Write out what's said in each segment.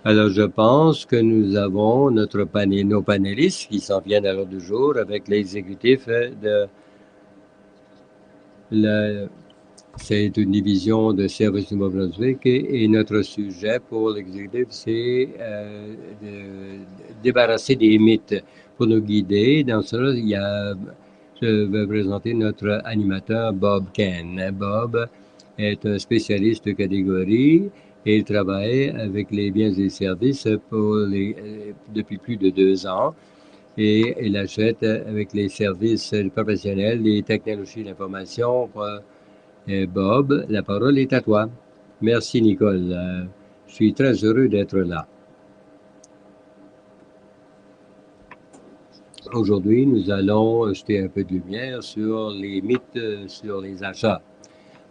Alors, je pense que nous avons nos panélistes qui s'en viennent à l'ordre du jour avec l'exécutif de la. C'est une division de Service du Nouveau-Brunswick et notre sujet pour l'exécutif, c'est de débarrasser des mythes. Pour nous guider, dans cela, je vais présenter notre animateur Bob Ken. Bob est un spécialiste de catégorie et il travaille avec les biens et services depuis plus de 2 ans. Et il achète avec les services professionnels, les technologies d'information. Bob, la parole est à toi. Merci, Nicole. Je suis très heureux d'être là. Aujourd'hui, nous allons jeter un peu de lumière sur les mythes sur les achats.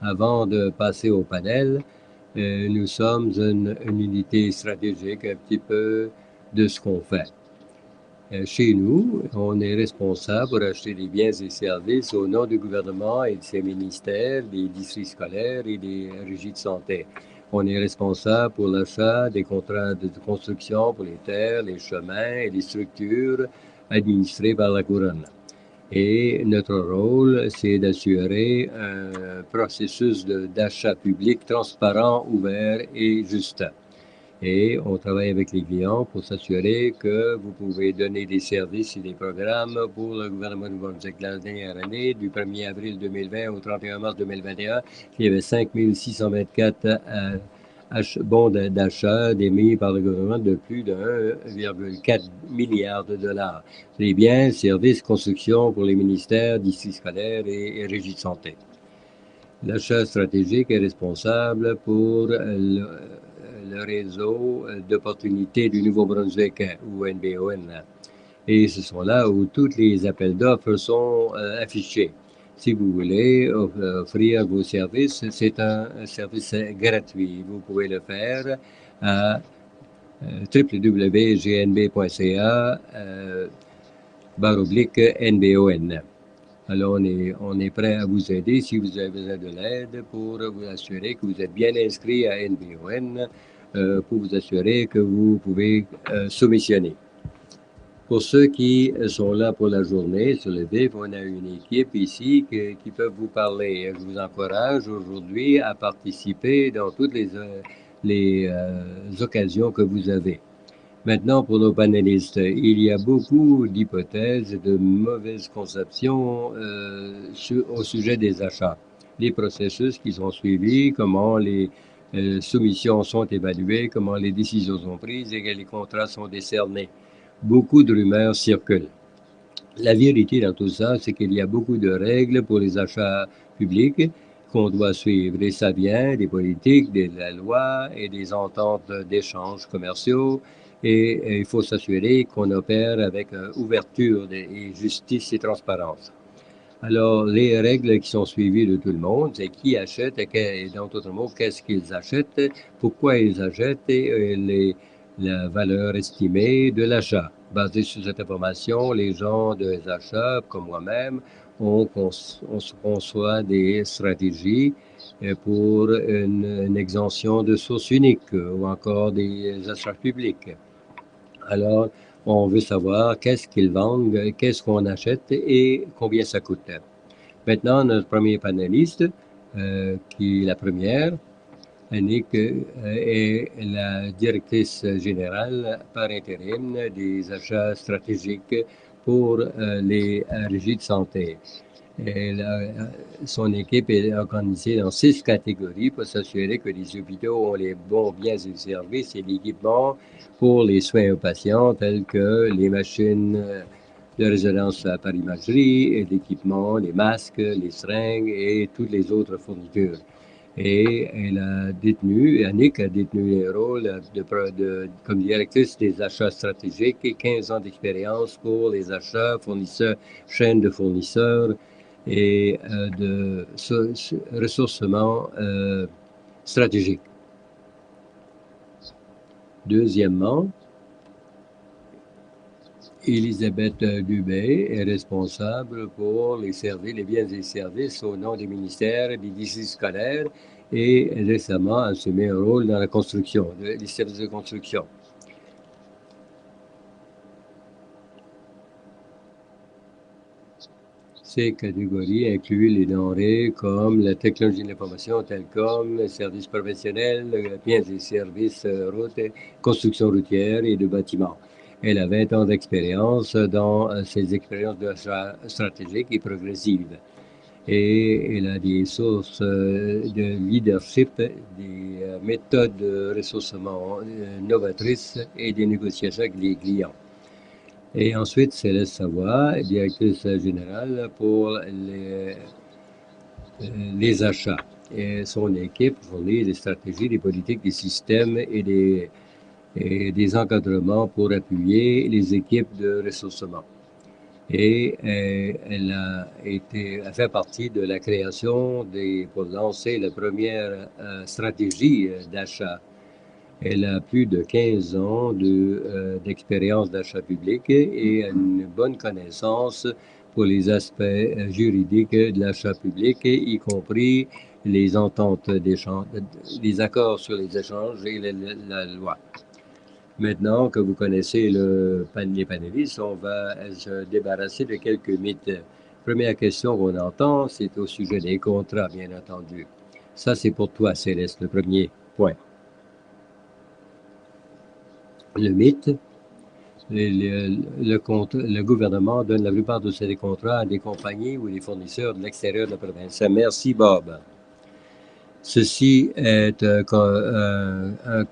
Avant de passer au panel, nous sommes une unité stratégique un petit peu de ce qu'on fait. Chez nous, on est responsable pour acheter des biens et services au nom du gouvernement et de ses ministères, des districts scolaires et des régies de santé. On est responsable pour l'achat des contrats de construction pour les terres, les chemins et les structures administrées par la couronne. Et notre rôle, c'est d'assurer un processus d'achat public transparent, ouvert et juste. Et on travaille avec les clients pour s'assurer que vous pouvez donner des services et des programmes pour le gouvernement de Nouveau-Brunswick. La dernière année, du 1er avril 2020 au 31 mars 2021, il y avait 5 624 bons d'achat émis par le gouvernement de plus de 1,4 milliard de dollars. Les biens, services, construction pour les ministères, districts scolaires et régies de santé. L'achat stratégique est responsable pour le réseau d'opportunités du Nouveau-Brunswick, ou NBON. Et ce sont là où tous les appels d'offres sont affichés. Si vous voulez offrir vos services, c'est un service gratuit. Vous pouvez le faire à www.gnb.ca /NBON. Alors, on est prêt à vous aider si vous avez besoin de l'aide pour vous assurer que vous êtes bien inscrit à NBON, pour vous assurer que vous pouvez soumissionner. Pour ceux qui sont là pour la journée, sur le VIF, on a une équipe ici qui peut vous parler. Je vous encourage aujourd'hui à participer dans toutes les occasions que vous avez. Maintenant, pour nos panélistes, il y a beaucoup d'hypothèses et de mauvaises conceptions au sujet des achats. Les processus qui sont suivis, comment les soumissions sont évaluées, comment les décisions sont prises et que les contrats sont décernés. Beaucoup de rumeurs circulent. La vérité dans tout ça, c'est qu'il y a beaucoup de règles pour les achats publics qu'on doit suivre. Et ça vient des politiques, de la loi et des ententes d'échanges commerciaux. Et il faut s'assurer qu'on opère avec ouverture et justice et transparence. Alors, les règles qui sont suivies de tout le monde, c'est qui achète et dans d'autres mots, qu'est-ce qu'ils achètent, pourquoi ils achètent et la valeur estimée de l'achat. Basé sur cette information, les gens des achats, comme moi-même, on conçoit des stratégies pour une exemption de source unique ou encore des achats publics. Alors, on veut savoir qu'est-ce qu'ils vendent, qu'est-ce qu'on achète et combien ça coûte. Maintenant, notre premier panéliste, qui est la première, Annick, est la directrice générale par intérim des achats stratégiques pour les régies de santé. Son équipe est organisée dans 6 catégories pour s'assurer que les hôpitaux ont les bons biens et services et l'équipement pour les soins aux patients, tels que les machines de résonance par imagerie, et l'équipement, les masques, les seringues et toutes les autres fournitures. Et Annick a détenu le rôle comme directrice des achats stratégiques et 15 ans d'expérience pour les achats, fournisseurs, chaînes de fournisseurs et de ressourcement stratégique. Deuxièmement, Elisabeth Dubé est responsable pour les biens et services au nom des ministères et des districts scolaires et récemment a assumé un rôle dans la construction, les services de construction. Ces catégories incluent les denrées comme la technologie de l'information, télécom, les services professionnels, biens et services, routes, construction routière et de bâtiments. Elle a 20 ans d'expérience dans ces expériences d'achat stratégiques et progressives. Et elle a des sources de leadership, des méthodes de ressourcement novatrices et des négociations avec les clients. Et ensuite, Céleste Savoie, directrice générale pour les achats. Et son équipe fournit des stratégies, des politiques, des systèmes et des encadrements pour appuyer les équipes de ressourcement. Et elle fait partie de la création pour lancer la première stratégie d'achat. Elle a plus de 15 ans d'expérience d'achat public et une bonne connaissance pour les aspects juridiques de l'achat public, y compris les ententes d'échange, les accords sur les échanges et la loi. Maintenant que vous connaissez les panélistes, on va se débarrasser de quelques mythes. Première question qu'on entend, c'est au sujet des contrats, bien entendu. Ça, c'est pour toi, Céleste, le premier point. Le mythe, le gouvernement donne la plupart de ses contrats à des compagnies ou des fournisseurs de l'extérieur de la province. Merci, Bob. Ceci est un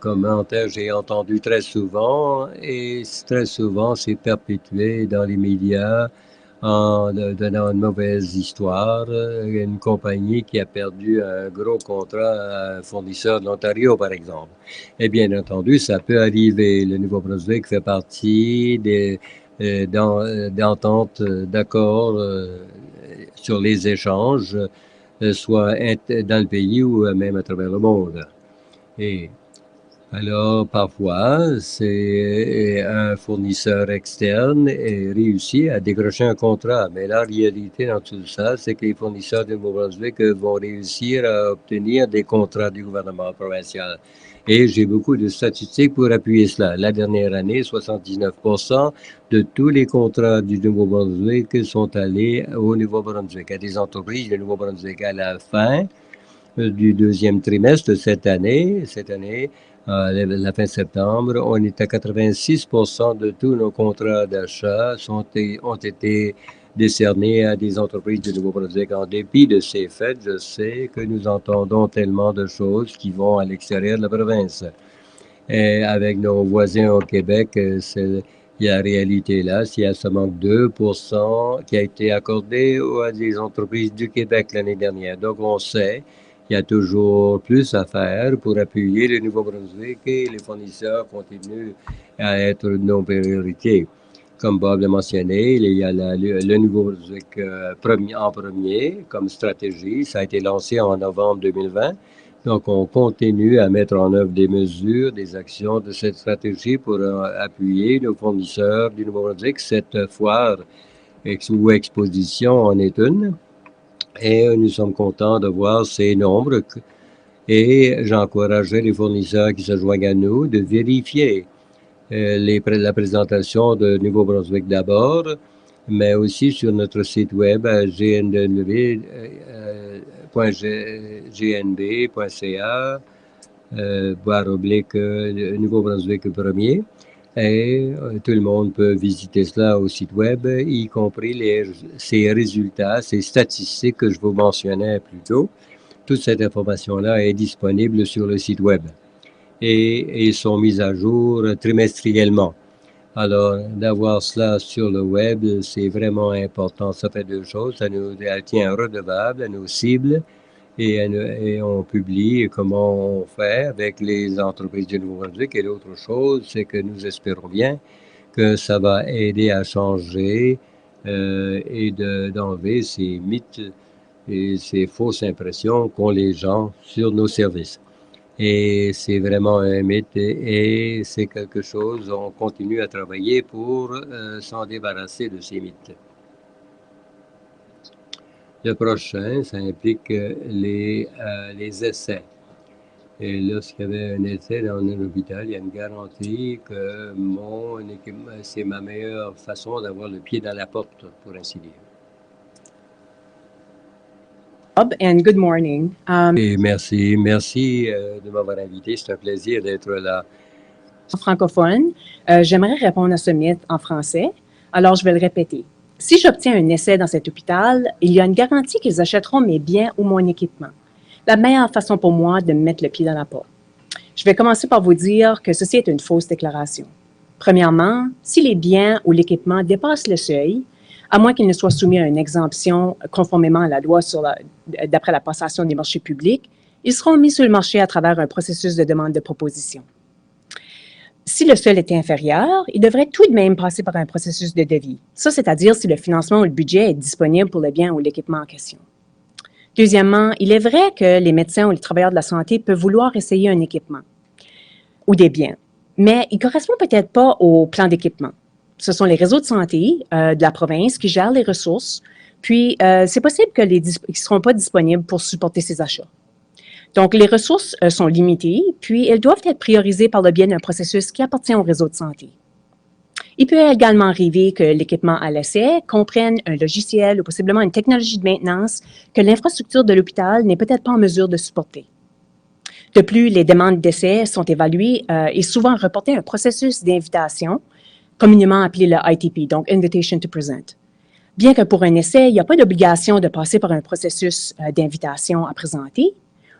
commentaire que j'ai entendu très souvent et très souvent c'est perpétué dans les médias en donnant une mauvaise histoire. Une compagnie qui a perdu un gros contrat à un fournisseur de l'Ontario, par exemple. Et bien entendu, ça peut arriver. Le Nouveau-Brunswick fait partie d'ententes, d'accords sur les échanges soit dans le pays ou même à travers le monde. Et alors, parfois, c'est un fournisseur externe et réussit à décrocher un contrat. Mais la réalité dans tout ça, c'est que les fournisseurs du Nouveau-Brunswick vont réussir à obtenir des contrats du gouvernement provincial. Et j'ai beaucoup de statistiques pour appuyer cela. La dernière année, 79% de tous les contrats du Nouveau-Brunswick sont allés au Nouveau-Brunswick, à des entreprises du Nouveau-Brunswick. À la fin du deuxième trimestre de cette année, la fin septembre, on est à 86% de tous nos contrats d'achat ont été décernés à des entreprises du Nouveau-Brunswick. En dépit de ces faits, je sais que nous entendons tellement de choses qui vont à l'extérieur de la province. Et avec nos voisins au Québec, il y a la réalité là, s'il y a seulement 2% qui a été accordé à des entreprises du Québec l'année dernière. Donc, on sait qu'il y a toujours plus à faire pour appuyer le Nouveau-Brunswick et les fournisseurs continuent à être nos priorités. Comme Bob l'a mentionné, il y a le Nouveau-Brunswick en premier comme stratégie. Ça a été lancé en novembre 2020. Donc, on continue à mettre en œuvre des mesures, des actions de cette stratégie pour appuyer nos fournisseurs du Nouveau-Brunswick. Cette foire ou exposition en est une. Et nous sommes contents de voir ces nombres. Et j'encouragerais les fournisseurs qui se joignent à nous de vérifier la présentation de Nouveau-Brunswick d'abord, mais aussi sur notre site web gnw.gnb.ca, Nouveau-Brunswick premier. Et tout le monde peut visiter cela au site web, y compris ces résultats, ces statistiques que je vous mentionnais plus tôt. Toute cette information-là est disponible sur le site web et sont mises à jour trimestriellement. Alors, d'avoir cela sur le web, c'est vraiment important. Ça fait deux choses. Ça nous tient redevables à nos cibles et on publie comment on fait avec les entreprises du Nouveau-Brunswick. Et l'autre chose, c'est que nous espérons bien que ça va aider à changer et d'enlever ces mythes et ces fausses impressions qu'ont les gens sur nos services. Et c'est vraiment un mythe et c'est quelque chose, on continue à travailler pour s'en débarrasser de ces mythes. Le prochain, ça implique les essais. Et lorsqu'il y avait un essai dans un hôpital, il y a une garantie que c'est ma meilleure façon d'avoir le pied dans la porte, pour ainsi dire. Bob, and good morning. Et merci de m'avoir invité. C'est un plaisir d'être là. Francophone, j'aimerais répondre à ce mythe en français, alors je vais le répéter. Si j'obtiens un essai dans cet hôpital, il y a une garantie qu'ils achèteront mes biens ou mon équipement. La meilleure façon pour moi de me mettre le pied dans la porte. Je vais commencer par vous dire que ceci est une fausse déclaration. Premièrement, si les biens ou l'équipement dépassent le seuil, à moins qu'ils ne soient soumis à une exemption conformément à la loi d'après la passation des marchés publics, ils seront mis sur le marché à travers un processus de demande de proposition. Si le seuil était inférieur, il devrait tout de même passer par un processus de devis. Ça, c'est-à-dire si le financement ou le budget est disponible pour le bien ou l'équipement en question. Deuxièmement, il est vrai que les médecins ou les travailleurs de la santé peuvent vouloir essayer un équipement ou des biens, mais il ne correspond peut-être pas au plan d'équipement. Ce sont les réseaux de santé de la province qui gèrent les ressources, puis c'est possible qu'ils ne seront pas disponibles pour supporter ces achats. Donc, les ressources sont limitées, puis elles doivent être priorisées par le biais d'un processus qui appartient au réseau de santé. Il peut également arriver que l'équipement à l'essai comprenne un logiciel ou possiblement une technologie de maintenance que l'infrastructure de l'hôpital n'est peut-être pas en mesure de supporter. De plus, les demandes d'essai sont évaluées et souvent reportées à un processus d'invitation, communément appelé le ITP, donc Invitation to Present. Bien que pour un essai, il n'y a pas d'obligation de passer par un processus d'invitation à présenter,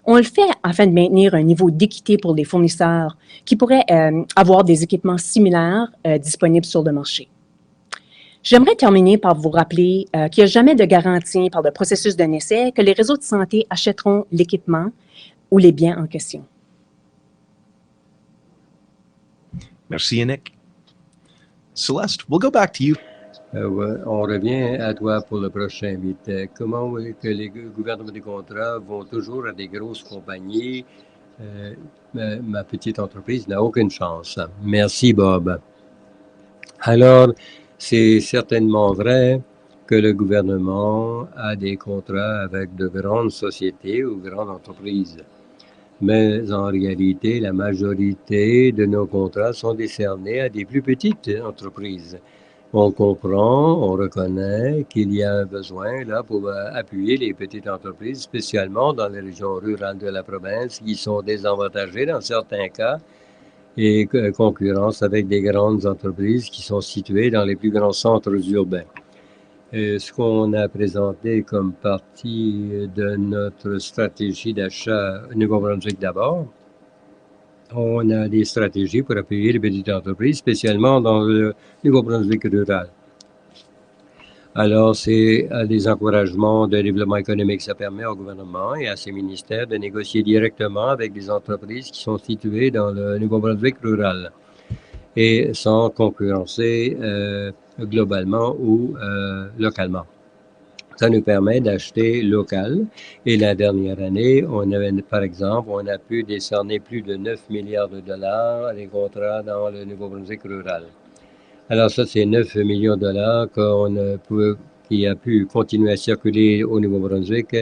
on le fait afin de maintenir un niveau d'équité pour les fournisseurs qui pourraient avoir des équipements similaires disponibles sur le marché. J'aimerais terminer par vous rappeler qu'il n'y a jamais de garantie par le processus d'un essai que les réseaux de santé achèteront l'équipement ou les biens en question. Merci, Yannick. Celeste, we'll go back to you. On revient à toi pour le prochain mythe. Comment que les gouvernements des contrats vont toujours à des grosses compagnies? Ma petite entreprise n'a aucune chance. Merci, Bob. Alors, c'est certainement vrai que le gouvernement a des contrats avec de grandes sociétés ou grandes entreprises. Mais en réalité, la majorité de nos contrats sont décernés à des plus petites entreprises. On comprend, on reconnaît qu'il y a un besoin là pour appuyer les petites entreprises, spécialement dans les régions rurales de la province qui sont désavantagées dans certains cas et concurrence avec des grandes entreprises qui sont situées dans les plus grands centres urbains. Ce qu'on a présenté comme partie de notre stratégie d'achat au Nouveau-Brunswick d'abord, on a des stratégies pour appuyer les petites entreprises, spécialement dans le Nouveau-Brunswick rural. Alors, c'est des encouragements de développement économique. Ça permet au gouvernement et à ses ministères de négocier directement avec des entreprises qui sont situées dans le Nouveau-Brunswick rural et sans concurrencer globalement ou localement. Ça nous permet d'acheter local. Et la dernière année, par exemple, on a pu décerner plus de 9 milliards de dollars à des contrats dans le Nouveau-Brunswick rural. Alors ça, c'est 9 millions de dollars qui a pu continuer à circuler au Nouveau-Brunswick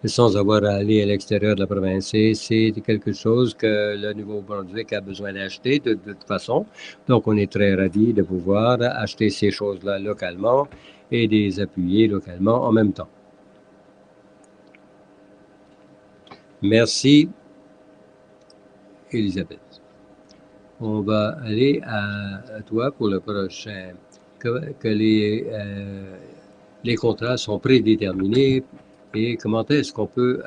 sans avoir à aller à l'extérieur de la province. Et c'est quelque chose que le Nouveau-Brunswick a besoin d'acheter de toute façon. Donc, on est très ravis de pouvoir acheter ces choses-là localement et de les appuyer localement en même temps. Merci, Elisabeth. On va aller à toi pour le prochain. Que les contrats sont prédéterminés et comment est-ce qu'on peut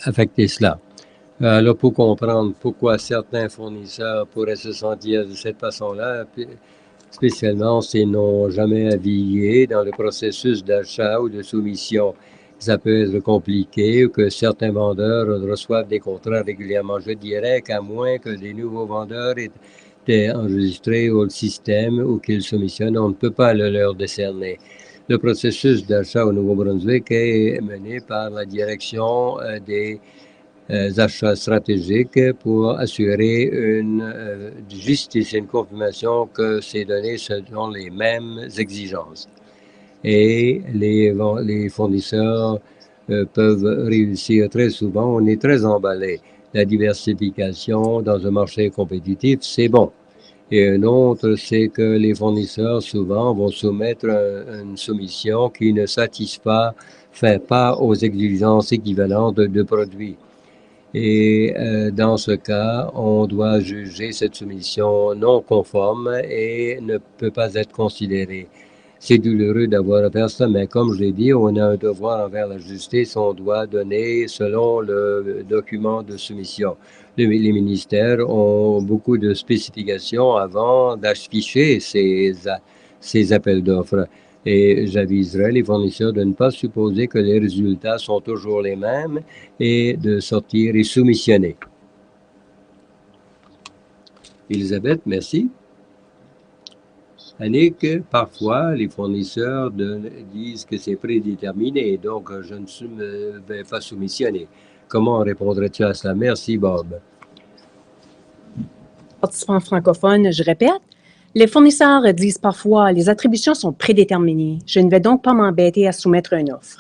affecter cela? Alors, pour comprendre pourquoi certains fournisseurs pourraient se sentir de cette façon-là, spécialement s'ils n'ont jamais navigué dans le processus d'achat ou de soumission. Ça peut être compliqué ou que certains vendeurs reçoivent des contrats régulièrement. Je dirais qu'à moins que des nouveaux vendeurs aient enregistrés au système ou qu'ils soumissionnent, on ne peut pas le leur décerner. Le processus d'achat au Nouveau-Brunswick est mené par la direction des achats stratégiques pour assurer une justice et une confirmation que ces données sont les mêmes exigences. Et les fournisseurs peuvent réussir très souvent. On est très emballé. La diversification dans un marché compétitif, c'est bon. Et un autre, c'est que les fournisseurs souvent vont soumettre une soumission qui ne fait pas aux exigences équivalentes de produits. Et dans ce cas, on doit juger cette soumission non conforme et ne peut pas être considérée. C'est douloureux d'avoir à faire ça, mais comme je l'ai dit, on a un devoir envers la justice. On doit donner selon le document de soumission. Les ministères ont beaucoup de spécifications avant d'afficher ces appels d'offres. Et j'aviserai les fournisseurs de ne pas supposer que les résultats sont toujours les mêmes et de sortir et soumissionner. Elisabeth, merci. Annick, parfois, les fournisseurs disent que c'est prédéterminé, donc je ne vais pas soumissionner. Comment répondrais-tu à cela? Merci, Bob. Participants francophones, je répète, les fournisseurs disent parfois « les attributions sont prédéterminées, je ne vais donc pas m'embêter à soumettre une offre ».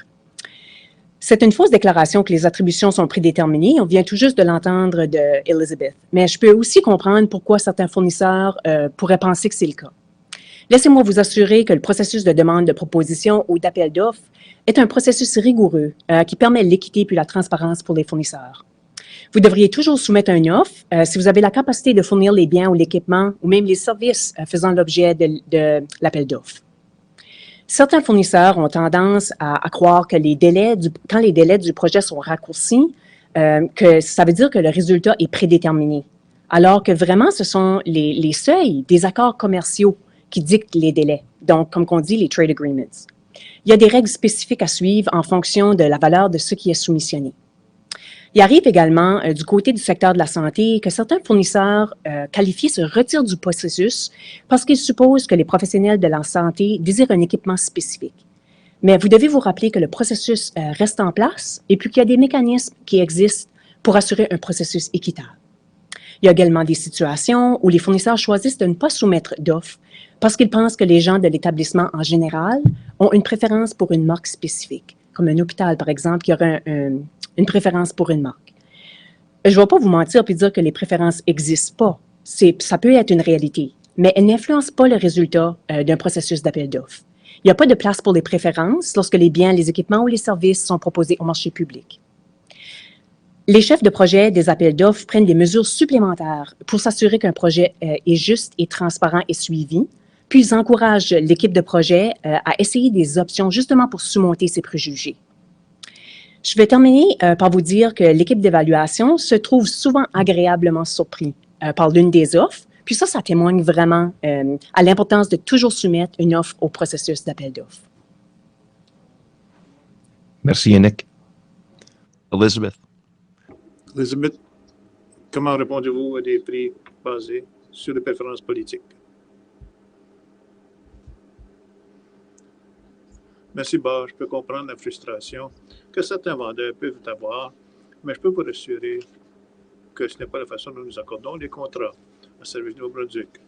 C'est une fausse déclaration que les attributions sont prédéterminées. On vient tout juste de l'entendre de Elizabeth. Mais je peux aussi comprendre pourquoi certains fournisseurs pourraient penser que c'est le cas. Laissez-moi vous assurer que le processus de demande de proposition ou d'appel d'offres est un processus rigoureux qui permet l'équité puis la transparence pour les fournisseurs. Vous devriez toujours soumettre une offre si vous avez la capacité de fournir les biens ou l'équipement ou même les services faisant l'objet de l'appel d'offres. Certains fournisseurs ont tendance à croire que quand les délais du projet sont raccourcis, que ça veut dire que le résultat est prédéterminé, alors que vraiment, ce sont les seuils des accords commerciaux qui dictent les délais, donc comme on dit, les trade agreements. Il y a des règles spécifiques à suivre en fonction de la valeur de ce qui est soumissionné. Il arrive également du côté du secteur de la santé que certains fournisseurs qualifiés se retirent du processus parce qu'ils supposent que les professionnels de la santé désirent un équipement spécifique. Mais vous devez vous rappeler que le processus reste en place et puis qu'il y a des mécanismes qui existent pour assurer un processus équitable. Il y a également des situations où les fournisseurs choisissent de ne pas soumettre d'offres parce qu'ils pensent que les gens de l'établissement en général ont une préférence pour une marque spécifique, comme un hôpital, par exemple, qui aurait une préférence pour une marque. Je ne vais pas vous mentir et dire que les préférences n'existent pas. Ça peut être une réalité, mais elles n'influencent pas le résultat d'un processus d'appel d'offres. Il n'y a pas de place pour les préférences lorsque les biens, les équipements ou les services sont proposés au marché public. Les chefs de projet des appels d'offres prennent des mesures supplémentaires pour s'assurer qu'un projet est juste et transparent et suivi, puis ils encouragent l'équipe de projet à essayer des options justement pour surmonter ces préjugés. Je vais terminer par vous dire que l'équipe d'évaluation se trouve souvent agréablement surpris par l'une des offres, puis ça témoigne vraiment à l'importance de toujours soumettre une offre au processus d'appel d'offres. Merci, Yannick. Elizabeth. Elizabeth, comment répondez-vous à des prix basés sur les préférences politiques? Merci, Bob. Je peux comprendre la frustration que certains vendeurs peuvent avoir, mais je peux vous rassurer que ce n'est pas la façon dont nous accordons les contrats à service de Nouveau-Brunswick.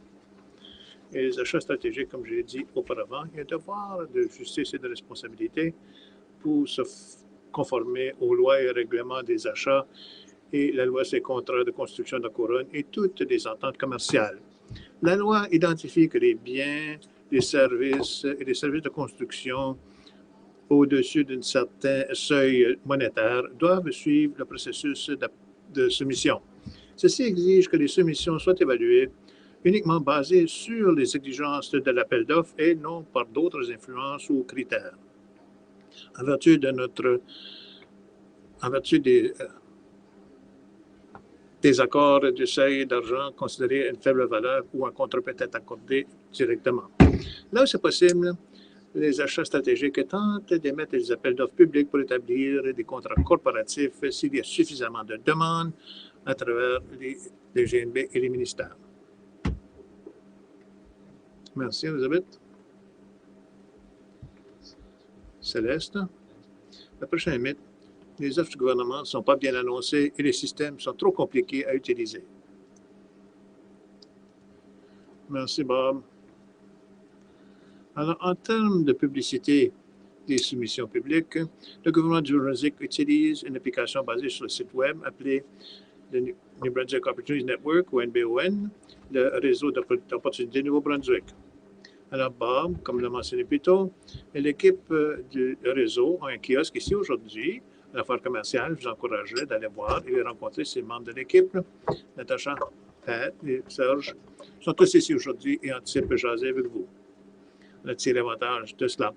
Et les achats stratégiques, comme je l'ai dit auparavant, il y a un devoir de justice et de responsabilité pour se conformer aux lois et règlements des achats et la loi sur les contrats de construction de la couronne et toutes les ententes commerciales. La loi identifie que les biens, les services et les services de construction au-dessus d'un certain seuil monétaire doivent suivre le processus de soumission. Ceci exige que les soumissions soient évaluées uniquement basées sur les exigences de l'appel d'offres et non par d'autres influences ou critères. En vertu des accords du seuil d'argent considérés une faible valeur ou un contrat peut être accordé directement. Là où c'est possible, les achats stratégiques tentent d'émettre des appels d'offres publics pour établir des contrats corporatifs s'il y a suffisamment de demandes à travers les GNB et les ministères. Merci, Elisabeth. Céleste. Le prochain mythe. Les offres du gouvernement ne sont pas bien annoncées et les systèmes sont trop compliqués à utiliser. Merci, Bob. Alors, en termes de publicité des soumissions publiques, le gouvernement du Nouveau-Brunswick utilise une application basée sur le site web appelée le New Brunswick Opportunities Network, ou NBON, le réseau d'opportunités du Nouveau-Brunswick. Alors, Bob, comme l'a mentionné plus tôt, et l'équipe du réseau a un kiosque ici aujourd'hui, à la foire commerciale. Je vous encouragerais d'aller voir et rencontrer ces membres de l'équipe. Natacha, Pat et Serge sont tous ici aujourd'hui et anticipent de jaser avec vous. On a tiré avantage de cela.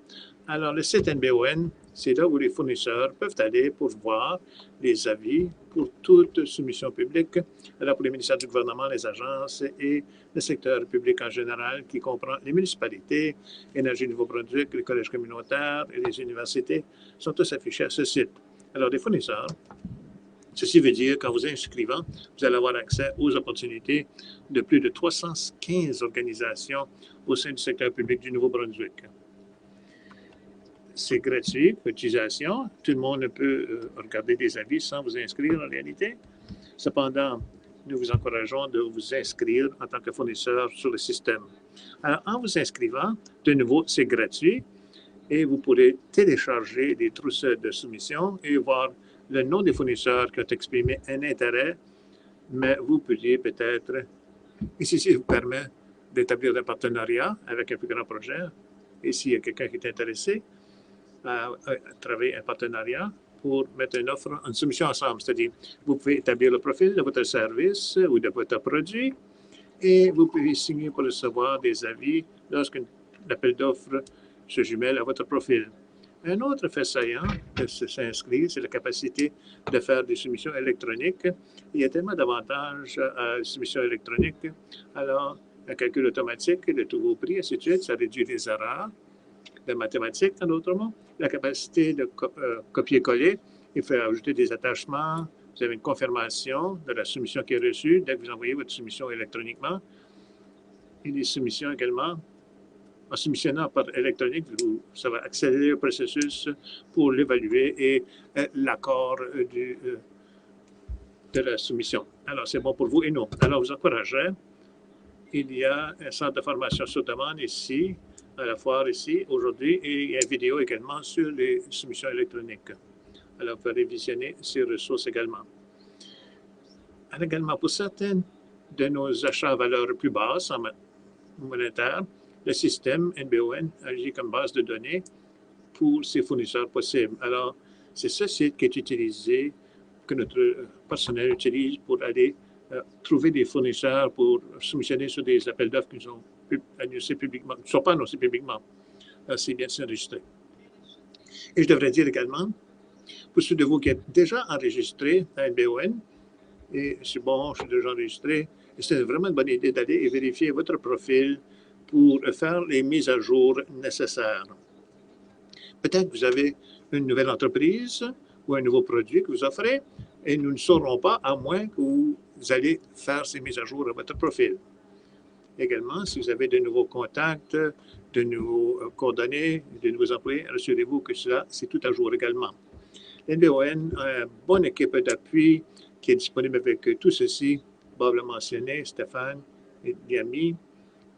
Alors, le site NBON, c'est là où les fournisseurs peuvent aller pour voir les avis pour toute soumission publique, alors pour les ministères du gouvernement, les agences et le secteur public en général, qui comprend les municipalités, Énergie Nouveau-Brunswick, les collèges communautaires et les universités, sont tous affichés à ce site. Alors, les fournisseurs, ceci veut dire qu'en vous inscrivant, vous allez avoir accès aux opportunités de plus de 315 organisations au sein du secteur public du Nouveau-Brunswick. C'est gratuit pour l'utilisation. Tout le monde peut regarder des avis sans vous inscrire en réalité. Cependant, nous vous encourageons de vous inscrire en tant que fournisseur sur le système. Alors, en vous inscrivant, de nouveau, c'est gratuit et vous pourrez télécharger des trousseaux de soumission et voir le nom des fournisseurs qui ont exprimé un intérêt, mais vous pourriez peut-être, ici, ça vous permet d'établir un partenariat avec un plus grand projet. Et s'il y a quelqu'un qui est intéressé à travailler un partenariat pour mettre une offre, une soumission ensemble, c'est-à-dire vous pouvez établir le profil de votre service ou de votre produit et vous pouvez signer pour recevoir des avis lorsqu'un appel d'offres se jumelle à votre profil. Un autre fait saillant de s'inscrire, c'est la capacité de faire des soumissions électroniques. Il y a tellement d'avantages à la soumission électronique. Alors, un calcul automatique de tous vos prix, ainsi de suite, ça réduit les erreurs de mathématiques, en d'autres mots. La capacité de copier-coller, il faut ajouter des attachements. Vous avez une confirmation de la soumission qui est reçue dès que vous envoyez votre soumission électroniquement. Et les soumissions également. En soumissionnant par électronique, ça va accélérer le processus pour l'évaluer et l'accord de la soumission. Alors, c'est bon pour vous et nous. Alors, je vous encouragerai. Il y a un centre de formation sur demande ici, à la foire ici, aujourd'hui, et il y a une vidéo également sur les soumissions électroniques. Alors, vous pouvez visionner ces ressources également. Alors, également, pour certains de nos achats à valeur plus basse en monétaire, le système NBON agit comme base de données pour ces fournisseurs possibles. Alors, c'est ce site qui est utilisé, que notre personnel utilise pour aller trouver des fournisseurs pour soumissionner sur des appels d'offres qui sont annoncés publiquement, qui ne sont pas annoncés publiquement. C'est bien s'enregistrer. Et je devrais dire également, pour ceux de vous qui êtes déjà enregistrés à NBON, et c'est bon, je suis déjà enregistré, c'est vraiment une bonne idée d'aller et vérifier votre profil pour faire les mises à jour nécessaires. Peut-être que vous avez une nouvelle entreprise ou un nouveau produit que vous offrez et nous ne saurons pas à moins que vous allez faire ces mises à jour à votre profil. Également, si vous avez de nouveaux contacts, de nouveaux coordonnées, de nouveaux employés, assurez-vous que cela, c'est tout à jour également. NBON a une bonne équipe d'appui qui est disponible avec tout ceci. Bob l'a mentionné, Stéphane et Yami,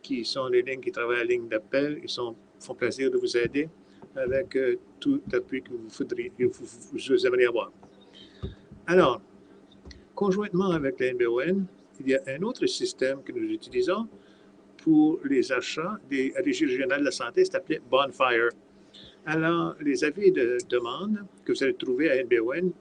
qui sont les lignes qui travaillent à la ligne d'appel. Ils font plaisir de vous aider avec tout appui que vous aimeriez avoir. Alors, conjointement avec la NBON, il y a un autre système que nous utilisons pour les achats des régies régionales de la santé, c'est appelé Bonfire. Alors, les avis de demande que vous allez trouver à NBON,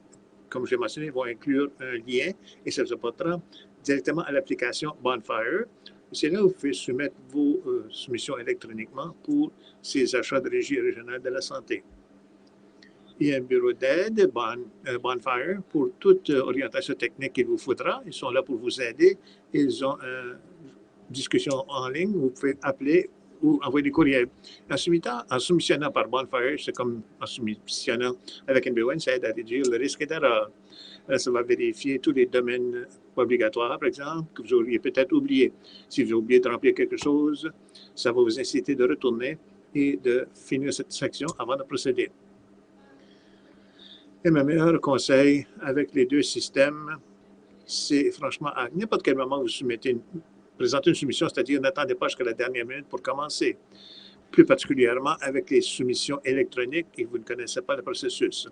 comme j'ai mentionné, vont inclure un lien et ça vous apportera directement à l'application Bonfire. C'est là où vous pouvez soumettre vos soumissions électroniquement pour ces achats de régie régionale de la santé. Il y a un bureau d'aide, Bonfire, pour toute orientation technique qu'il vous faudra. Ils sont là pour vous aider. Ils ont une discussion en ligne. Vous pouvez appeler ou envoyer des courriels. En soumissionnant par Bonfire, c'est comme en soumissionnant avec NBON, ça aide à réduire le risque d'erreur. Ça va vérifier tous les domaines obligatoires, par exemple, que vous auriez peut-être oublié. Si vous avez oublié de remplir quelque chose, ça va vous inciter de retourner et de finir cette section avant de procéder. Et mon meilleur conseil avec les deux systèmes, c'est franchement, à n'importe quel moment vous présentez une soumission, c'est-à-dire n'attendez pas jusqu'à la dernière minute pour commencer. plus particulièrement avec les soumissions électroniques et vous ne connaissez pas le processus.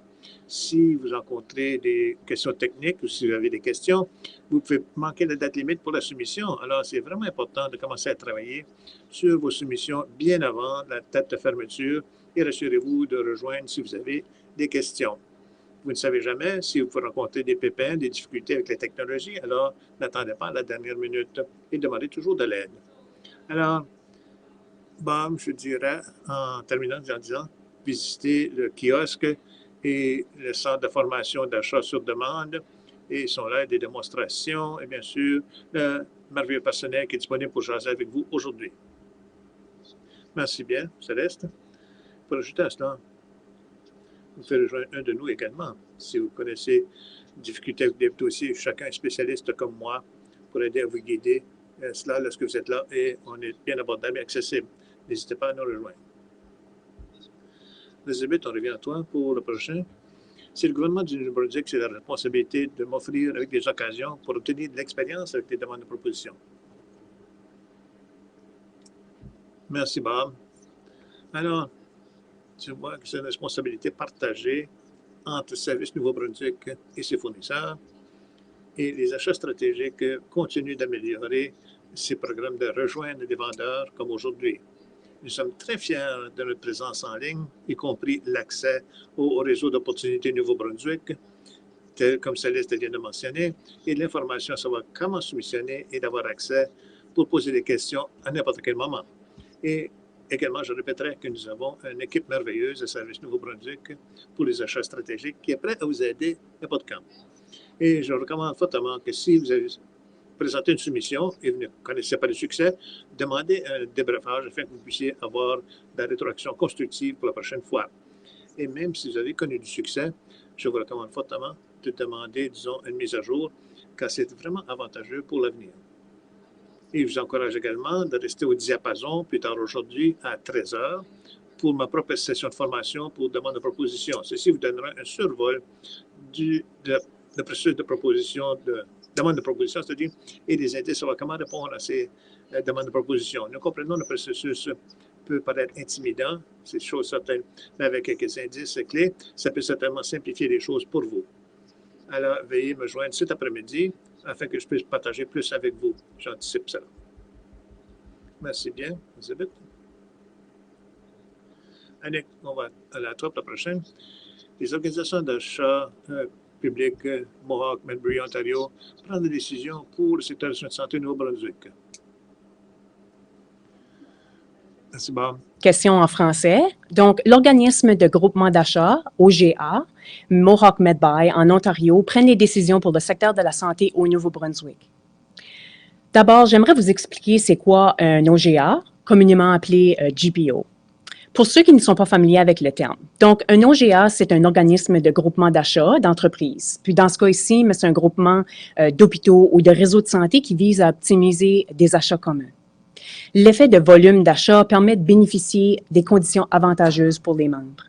Si vous rencontrez des questions techniques ou si vous avez des questions, vous pouvez manquer la date limite pour la soumission. Alors, c'est vraiment important de commencer à travailler sur vos soumissions bien avant la date de fermeture et rassurez-vous de rejoindre si vous avez des questions. Vous ne savez jamais si vous pouvez rencontrer des pépins, des difficultés avec les technologies, alors n'attendez pas à la dernière minute et demandez toujours de l'aide. Alors, Bob, je dirais, en terminant en disant, visitez le kiosque et le centre de formation d'achat sur demande. Et ils sont là, des démonstrations et bien sûr, le merveilleux personnel qui est disponible pour jaser avec vous aujourd'hui. Merci bien, Céleste. Pour ajouter à cela, vous pouvez rejoindre un de nous également. Si vous connaissez des difficultés avec des dossiers, chacun est spécialiste comme moi pour aider à vous guider. Cela lorsque vous êtes là et on est bien abordable et accessible. N'hésitez pas à nous rejoindre. Elizabeth, on revient à toi pour le prochain. C'est le gouvernement du Nouveau-Brunswick, c'est la responsabilité de m'offrir avec des occasions pour obtenir de l'expérience avec des demandes de proposition. Merci, Bob. Alors, je vois que c'est une responsabilité partagée entre Service Nouveau-Brunswick et ses fournisseurs. Et les achats stratégiques continuent d'améliorer ces programmes de rejoindre des vendeurs comme aujourd'hui. Nous sommes très fiers de notre présence en ligne, y compris l'accès au réseau d'opportunités Nouveau-Brunswick, tel comme Céleste vient de mentionner, et l'information à savoir comment soumissionner et d'avoir accès pour poser des questions à n'importe quel moment. Et également, je répéterai que nous avons une équipe merveilleuse de Service Nouveau-Brunswick pour les achats stratégiques qui est prête à vous aider n'importe quand. Et je recommande fortement que si vous avez présenté une soumission et vous ne connaissez pas le succès, demandez un débriefage afin que vous puissiez avoir de la rétroaction constructive pour la prochaine fois. Et même si vous avez connu du succès, je vous recommande fortement de demander, disons, une mise à jour, car c'est vraiment avantageux pour l'avenir. Et je vous encourage également de rester au diapason plus tard aujourd'hui à 13 h pour ma propre session de formation pour demande de proposition. Ceci vous donnera un survol du processus de proposition, de demande de proposition, c'est-à-dire, et des indices sur comment répondre à ces demandes de proposition. Nous comprenons le processus peut paraître intimidant, c'est chose certaine, mais avec quelques indices clés, ça peut certainement simplifier les choses pour vous. Alors, veuillez me joindre cet après-midi afin que je puisse partager plus avec vous. J'anticipe cela. Merci bien, Elizabeth. Annick, on va aller à toi pour la prochaine. Les organisations d'achat public, Mohawk, Medbury, Ontario, prendre des décisions pour le secteur de soins de santé Nouveau-Brunswick. Merci, Bob. Question en français. Donc, l'organisme de groupement d'achat, OGA, Mohawk Medbuy, en Ontario, prennent les décisions pour le secteur de la santé au Nouveau-Brunswick. D'abord, j'aimerais vous expliquer c'est quoi un OGA, communément appelé GPO. Pour ceux qui ne sont pas familiers avec le terme. Donc, un OGA, c'est un organisme de groupement d'achat d'entreprise. Puis, dans ce cas ici, c'est un groupement d'hôpitaux ou de réseaux de santé qui vise à optimiser des achats communs. L'effet de volume d'achat permet de bénéficier des conditions avantageuses pour les membres.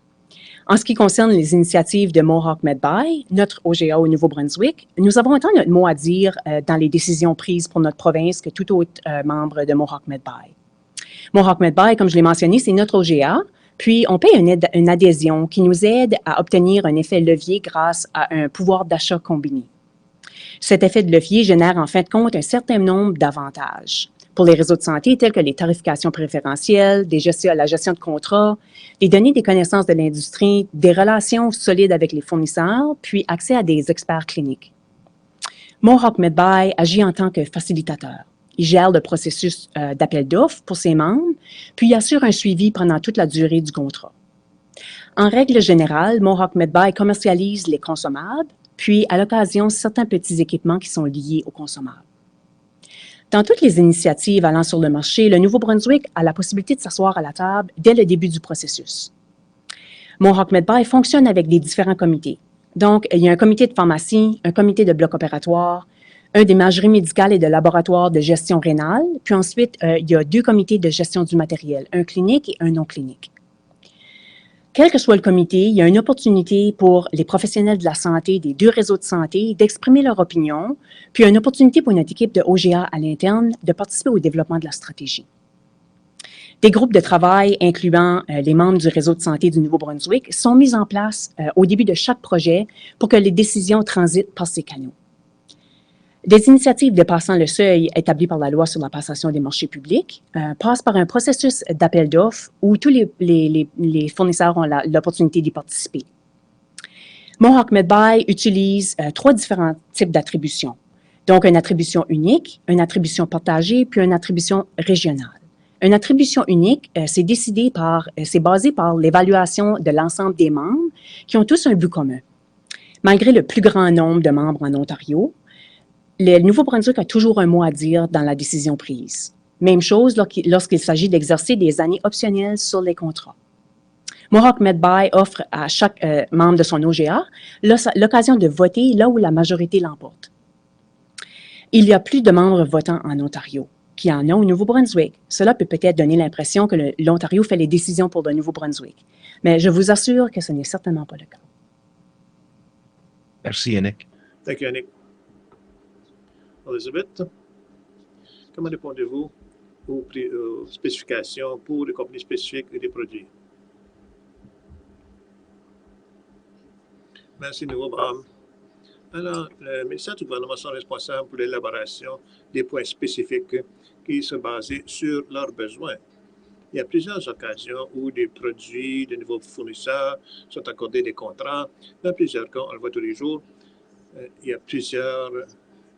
En ce qui concerne les initiatives de Mohawk Medbuy, notre OGA au Nouveau-Brunswick, nous avons autant notre mot à dire dans les décisions prises pour notre province que tout autre membre de Mohawk Medbuy. Mohawk Medbuy, comme je l'ai mentionné, c'est notre OGA, puis on paye une adhésion qui nous aide à obtenir un effet levier grâce à un pouvoir d'achat combiné. Cet effet de levier génère en fin de compte un certain nombre d'avantages pour les réseaux de santé tels que les tarifications préférentielles, la gestion de contrats, les données des connaissances de l'industrie, des relations solides avec les fournisseurs, puis accès à des experts cliniques. Mohawk Medbuy agit en tant que facilitateur. Il gère le processus d'appel d'offres pour ses membres, puis il assure un suivi pendant toute la durée du contrat. En règle générale, Mohawk Medbuy commercialise les consommables, puis à l'occasion, certains petits équipements qui sont liés aux consommables. Dans toutes les initiatives allant sur le marché, le Nouveau-Brunswick a la possibilité de s'asseoir à la table dès le début du processus. Mohawk Medbuy fonctionne avec des différents comités. Donc, il y a un comité de pharmacie, un comité de bloc opératoire, un d'imagerie médicale et de laboratoire de gestion rénale, puis ensuite, il y a 2 comités de gestion du matériel, un clinique et un non clinique. Quel que soit le comité, il y a une opportunité pour les professionnels de la santé des 2 réseaux de santé d'exprimer leur opinion, puis une opportunité pour notre équipe de OGA à l'interne de participer au développement de la stratégie. Des groupes de travail incluant les membres du réseau de santé du Nouveau-Brunswick sont mis en place au début de chaque projet pour que les décisions transitent par ces canaux. Des initiatives dépassant le seuil établi par la loi sur la passation des marchés publics passent par un processus d'appel d'offres où tous les fournisseurs ont l'opportunité d'y participer. Mohawk Medbuy utilise 3 différents types d'attribution. Donc, une attribution unique, une attribution partagée, puis une attribution régionale. Une attribution unique, c'est basé par l'évaluation de l'ensemble des membres qui ont tous un but commun. Malgré le plus grand nombre de membres en Ontario, le Nouveau-Brunswick a toujours un mot à dire dans la décision prise. Même chose lorsqu'il s'agit d'exercer des années optionnelles sur les contrats. Mohawk Medbuy offre à chaque membre de son OGA l'occasion de voter là où la majorité l'emporte. Il y a plus de membres votants en Ontario qu'il y en a au Nouveau-Brunswick. Cela peut peut-être donner l'impression que l'Ontario fait les décisions pour le Nouveau-Brunswick. Mais je vous assure que ce n'est certainement pas le cas. Merci, Yannick. Thank you, Yannick. Elizabeth, comment répondez-vous aux spécifications pour les compagnies spécifiques et des produits? Merci, nouveau Bram. Alors, le ministère du gouvernement sont responsables pour l'élaboration des points spécifiques qui sont basés sur leurs besoins. Il y a plusieurs occasions où des produits de nouveaux fournisseurs sont accordés des contrats. Dans plusieurs cas, on le voit tous les jours, il y a plusieurs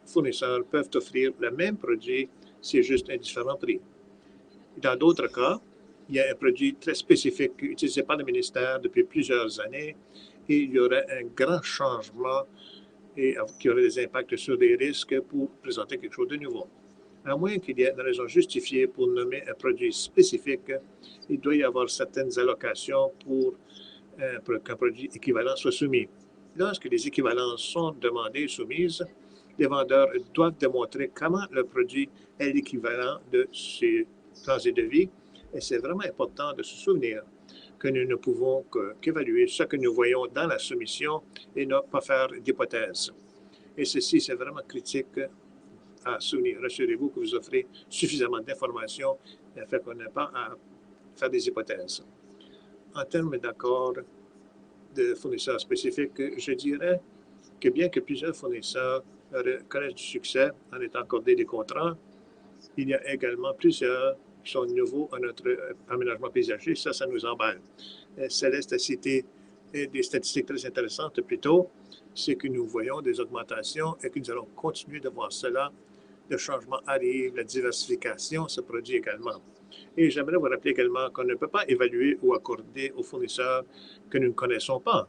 fournisseurs peuvent offrir le même produit, c'est juste un différent prix. Dans d'autres cas, il y a un produit très spécifique utilisé par le ministère depuis plusieurs années et il y aurait un grand changement et qui aurait des impacts sur des risques pour présenter quelque chose de nouveau. À moins qu'il y ait une raison justifiée pour nommer un produit spécifique, il doit y avoir certaines allocations pour qu'un produit équivalent soit soumis. Lorsque les équivalences sont demandées et soumises, les vendeurs doivent démontrer comment le produit est l'équivalent de ces transit de vie. Et c'est vraiment important de se souvenir que nous ne pouvons qu'évaluer ce que nous voyons dans la soumission et ne pas faire d'hypothèses. Et ceci, c'est vraiment critique à souvenir. Rassurez-vous que vous offrez suffisamment d'informations afin qu'on n'ait pas à faire des hypothèses. En termes d'accords de fournisseurs spécifiques, je dirais que bien que plusieurs fournisseurs connaissent du succès en étant accordés des contrats, il y a également plusieurs qui sont nouveaux à notre aménagement paysager. Ça nous emballe. Céleste a cité des statistiques très intéressantes plus tôt. C'est que nous voyons des augmentations et que nous allons continuer de voir cela. Le changement arrive, la diversification se produit également. Et j'aimerais vous rappeler également qu'on ne peut pas évaluer ou accorder aux fournisseurs que nous ne connaissons pas.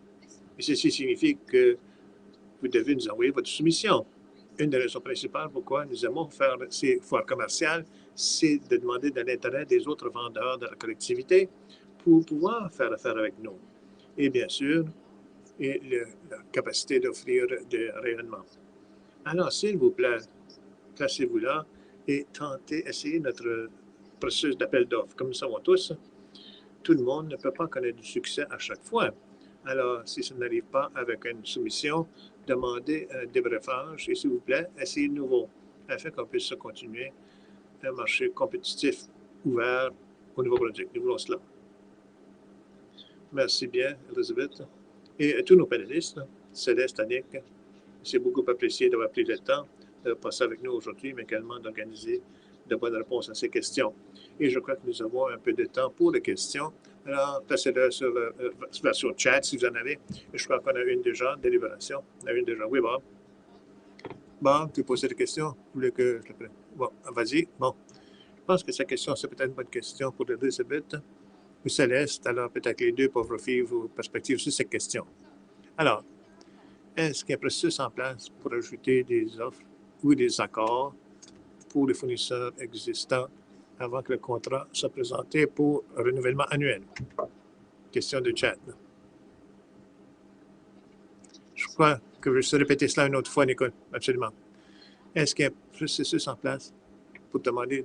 Et ceci signifie que vous devez nous envoyer votre soumission. Une des raisons principales pourquoi nous aimons faire ces foires commerciales, c'est de demander de l'intérêt des autres vendeurs de la collectivité pour pouvoir faire affaire avec nous. Et bien sûr, et la capacité d'offrir des rayonnements. Alors, s'il vous plaît, placez-vous là et essayez notre processus d'appel d'offres. Comme nous savons tous, tout le monde ne peut pas connaître du succès à chaque fois. Alors, si ça n'arrive pas avec une soumission, demandez un débriefage et s'il vous plaît, essayez de nouveau afin qu'on puisse continuer un marché compétitif ouvert au Nouveau-Brunswick. Nous voulons cela. Merci bien, Elizabeth. Et à tous nos panélistes, Céleste, Annick, c'est beaucoup apprécié d'avoir pris le temps de passer avec nous aujourd'hui, mais également d'organiser de bonnes réponses à ces questions. Et je crois que nous avons un peu de temps pour les questions. Alors, placez-le sur la version chat si vous en avez. Et je crois qu'on a une déjà, délibération. On a une déjà. Oui, Bob. Bob, tu poses des questions? Vous voulez que je le prenne? Bon, vas-y. Bon. Je pense que cette question, c'est peut-être une bonne question pour Elizabeth ou Céleste. Alors, peut-être les deux peuvent offrir vos perspectives sur cette question. Alors, est-ce qu'il y a un processus en place pour ajouter des offres ou des accords pour les fournisseurs existants avant que le contrat soit présenté pour renouvellement annuel? Question de chat. Je crois que je vais répéter cela une autre fois, Nicole. Absolument. Est-ce qu'il y a un processus en place pour demander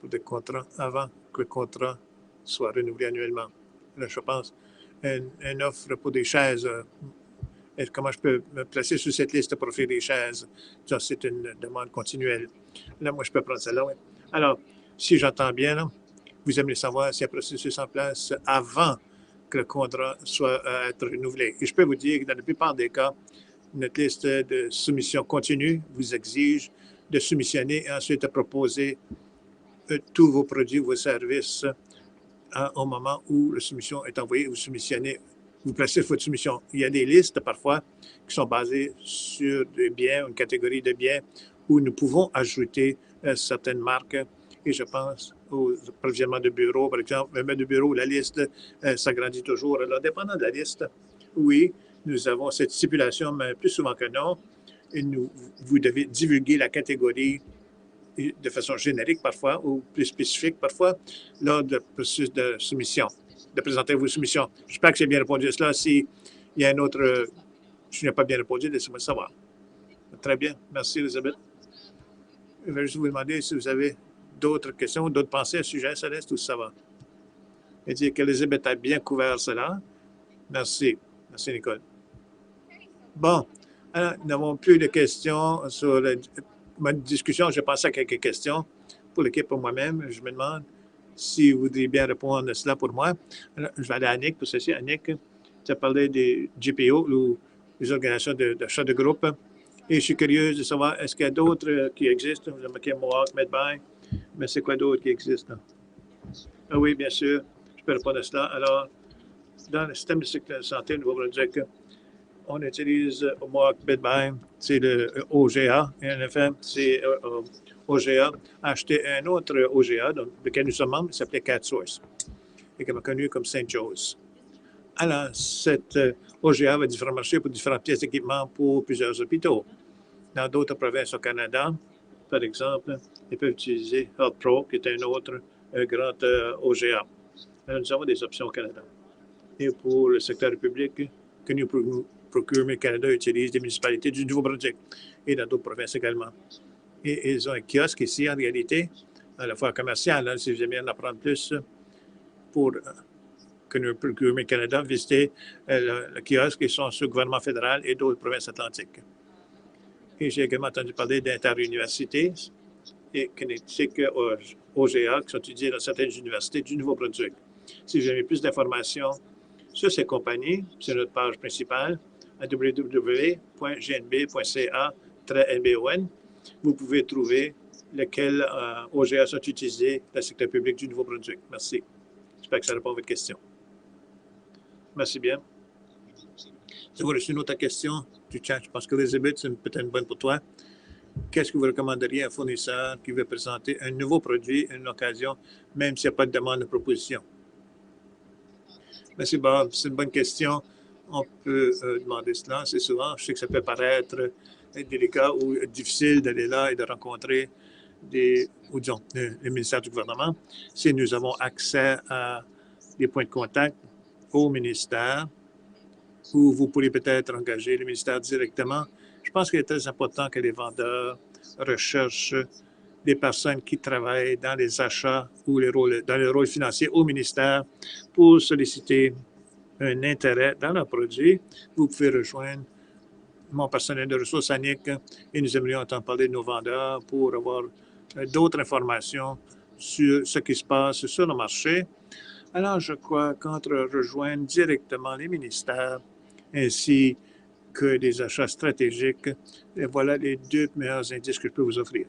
pour des contrats avant que le contrat soit renouvelé annuellement? Là, je pense une offre pour des chaises. Comment je peux me placer sur cette liste pour offrir des chaises? C'est une demande continuelle. Là, moi, je peux prendre celle-là, oui. Alors, Si j'entends bien, là, vous aimez savoir si un processus en place avant que le contrat soit à être renouvelé. Et je peux vous dire que dans la plupart des cas, notre liste de soumission continue vous exige de soumissionner et ensuite de proposer tous vos produits, vos services au moment où la soumission est envoyée, vous soumissionnez, vous placez votre soumission. Il y a des listes parfois qui sont basées sur des biens, une catégorie de biens où nous pouvons ajouter certaines marques. Et je pense aux approvisionnements de bureaux, par exemple, même de bureaux, la liste s'agrandit toujours. Alors, dépendant de la liste, oui, nous avons cette stipulation, mais plus souvent que non, vous devez divulguer la catégorie de façon générique parfois ou plus spécifique parfois lors du processus de soumission, de présenter vos soumissions. J'espère que j'ai bien répondu à cela. S'il y a un autre, je n'ai pas bien répondu, laissez-moi le savoir. Très bien. Merci, Elisabeth. Je vais juste vous demander si vous avez d'autres questions, d'autres pensées à ce sujet, Céleste, ou ça va? Et dire qu'Elisabeth a bien couvert cela. Merci. Merci, Nicole. Bon, alors, nous n'avons plus de questions sur ma discussion. J'ai pensé à quelques questions pour l'équipe, pour moi-même. Je me demande si vous voudriez bien répondre à cela pour moi. Alors, je vais aller à Annick pour ceci. Annick, tu as parlé des GPO, ou les organisations d'achat de groupe. Et je suis curieuse de savoir, est-ce qu'il y a d'autres qui existent? Vous avez marqué Mohawk, Medbuy, mais c'est quoi d'autres qui existent? Ah oui, bien sûr, je peux répondre à cela. Alors, dans le système de sécurité de santé au Nouveau-Brunswick, on utilise Mohawk Medbuy, c'est le OGA. Et en effet, c'est OGA a acheté un autre OGA, donc, lequel nous sommes membres, qui s'appelait CatSource, et qui est connu comme St. Joe's. Alors, cette OGA va différents marchés pour différentes pièces d'équipement pour plusieurs hôpitaux. Dans d'autres provinces au Canada, par exemple, ils peuvent utiliser Health Pro, qui est un autre grand OGA. Alors, nous avons des options au Canada. Et pour le secteur public, que nous Procurement Canada utilise des municipalités du Nouveau-Brunswick et dans d'autres provinces également. Et ils ont un kiosque ici, en réalité, à la fois commercial, hein, si vous aimez en apprendre plus, pour que nous Procurement Canada visiter le kiosque qui sont sous le gouvernement fédéral et d'autres provinces atlantiques. Et j'ai également entendu parler d'interuniversités et Kinetic OGA qui sont étudiées dans certaines universités du Nouveau-Brunswick. Si vous avez plus d'informations sur ces compagnies, c'est notre page principale à www.gnb.ca/NBON. Vous pouvez trouver lesquels OGA sont utilisés dans le secteur public du Nouveau-Brunswick. Merci. J'espère que ça répond à votre question. Merci bien. Si vous reçu une autre question du chat, je pense que Elisabeth, c'est peut-être bonne pour toi. Qu'est-ce que vous recommanderiez à un fournisseur qui veut présenter un nouveau produit à une occasion, même s'il n'y a pas de demande de proposition? Merci Bob, c'est une bonne question. On peut demander cela assez souvent. Je sais que ça peut paraître délicat ou difficile d'aller là et de rencontrer les ministères du gouvernement. Si nous avons accès à des points de contact au ministère, où vous pourriez peut-être engager le ministère directement, je pense qu'il est très important que les vendeurs recherchent des personnes qui travaillent dans les achats ou dans les rôles financiers au ministère pour solliciter un intérêt dans leurs produits. Vous pouvez rejoindre mon personnel de ressources, Annick, et nous aimerions entendre parler de nos vendeurs pour avoir d'autres informations sur ce qui se passe sur le marché. Alors, je crois qu'entre rejoindre directement les ministères ainsi que des achats stratégiques, et voilà les deux meilleurs indices que je peux vous offrir.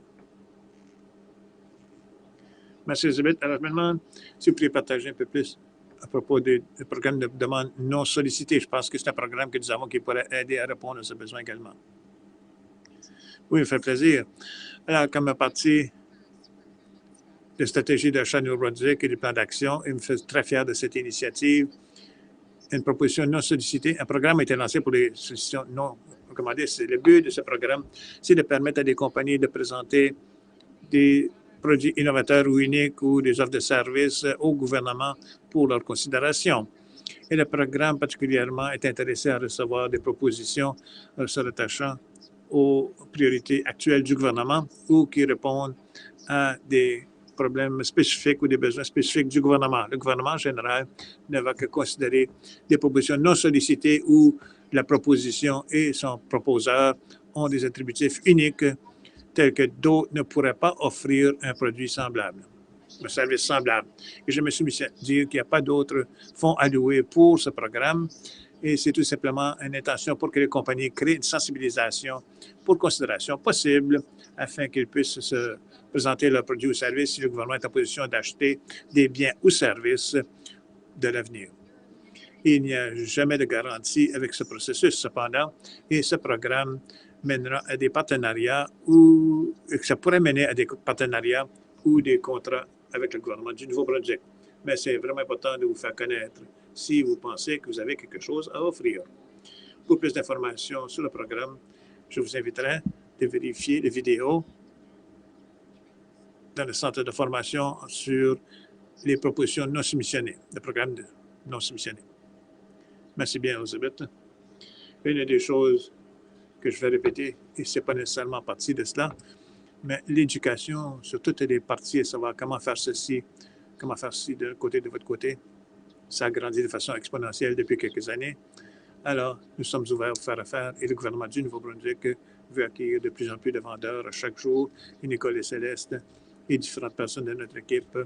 Merci, Elisabeth. Alors, je me demande si vous pourriez partager un peu plus à propos du programme de demande non sollicité. Je pense que c'est un programme que nous avons qui pourrait aider à répondre à ce besoin également. Oui, il me fait plaisir. Alors, comme partie de stratégie d'achat Nouveau-Brunswick et du plan d'action, il me fait très fier de cette initiative. Une proposition non sollicitée. Un programme a été lancé pour les sollicitations non recommandées. Le but de ce programme, c'est de permettre à des compagnies de présenter des produits innovateurs ou uniques ou des offres de services au gouvernement pour leur considération. Et le programme particulièrement est intéressé à recevoir des propositions se rattachant aux priorités actuelles du gouvernement ou qui répondent à des problèmes spécifiques ou des besoins spécifiques du gouvernement. Le gouvernement, en général, ne va que considérer des propositions non sollicitées où la proposition et son proposeur ont des attributifs uniques tels que d'autres ne pourraient pas offrir un produit semblable. un service semblable. Et je me suis mis à dire qu'il n'y a pas d'autres fonds alloués pour ce programme. Et c'est tout simplement une intention pour que les compagnies créent une sensibilisation pour considération possible afin qu'ils puissent se présenter leurs produits ou services si le gouvernement est en position d'acheter des biens ou services de l'avenir. Il n'y a jamais de garantie avec ce processus, cependant, et ce programme mènera à des partenariats ou ça pourrait mener à des partenariats ou des contrats avec le gouvernement du Nouveau-Brunswick. Mais c'est vraiment important de vous faire connaître si vous pensez que vous avez quelque chose à offrir. Pour plus d'informations sur le programme, je vous inviterai de vérifier les vidéos dans le centre de formation sur les propositions non soumissionnées, le programme non soumissionné. Merci bien, Elizabeth. Une des choses que je vais répéter, et ce n'est pas nécessairement partie de cela, mais l'éducation sur toutes les parties, à savoir comment faire ceci de côté de votre côté, ça a grandi de façon exponentielle depuis quelques années. Alors, nous sommes ouverts pour faire affaire et le gouvernement du Nouveau-Brunswick veut accueillir de plus en plus de vendeurs chaque jour. Une école des Célestes et différentes personnes de notre équipe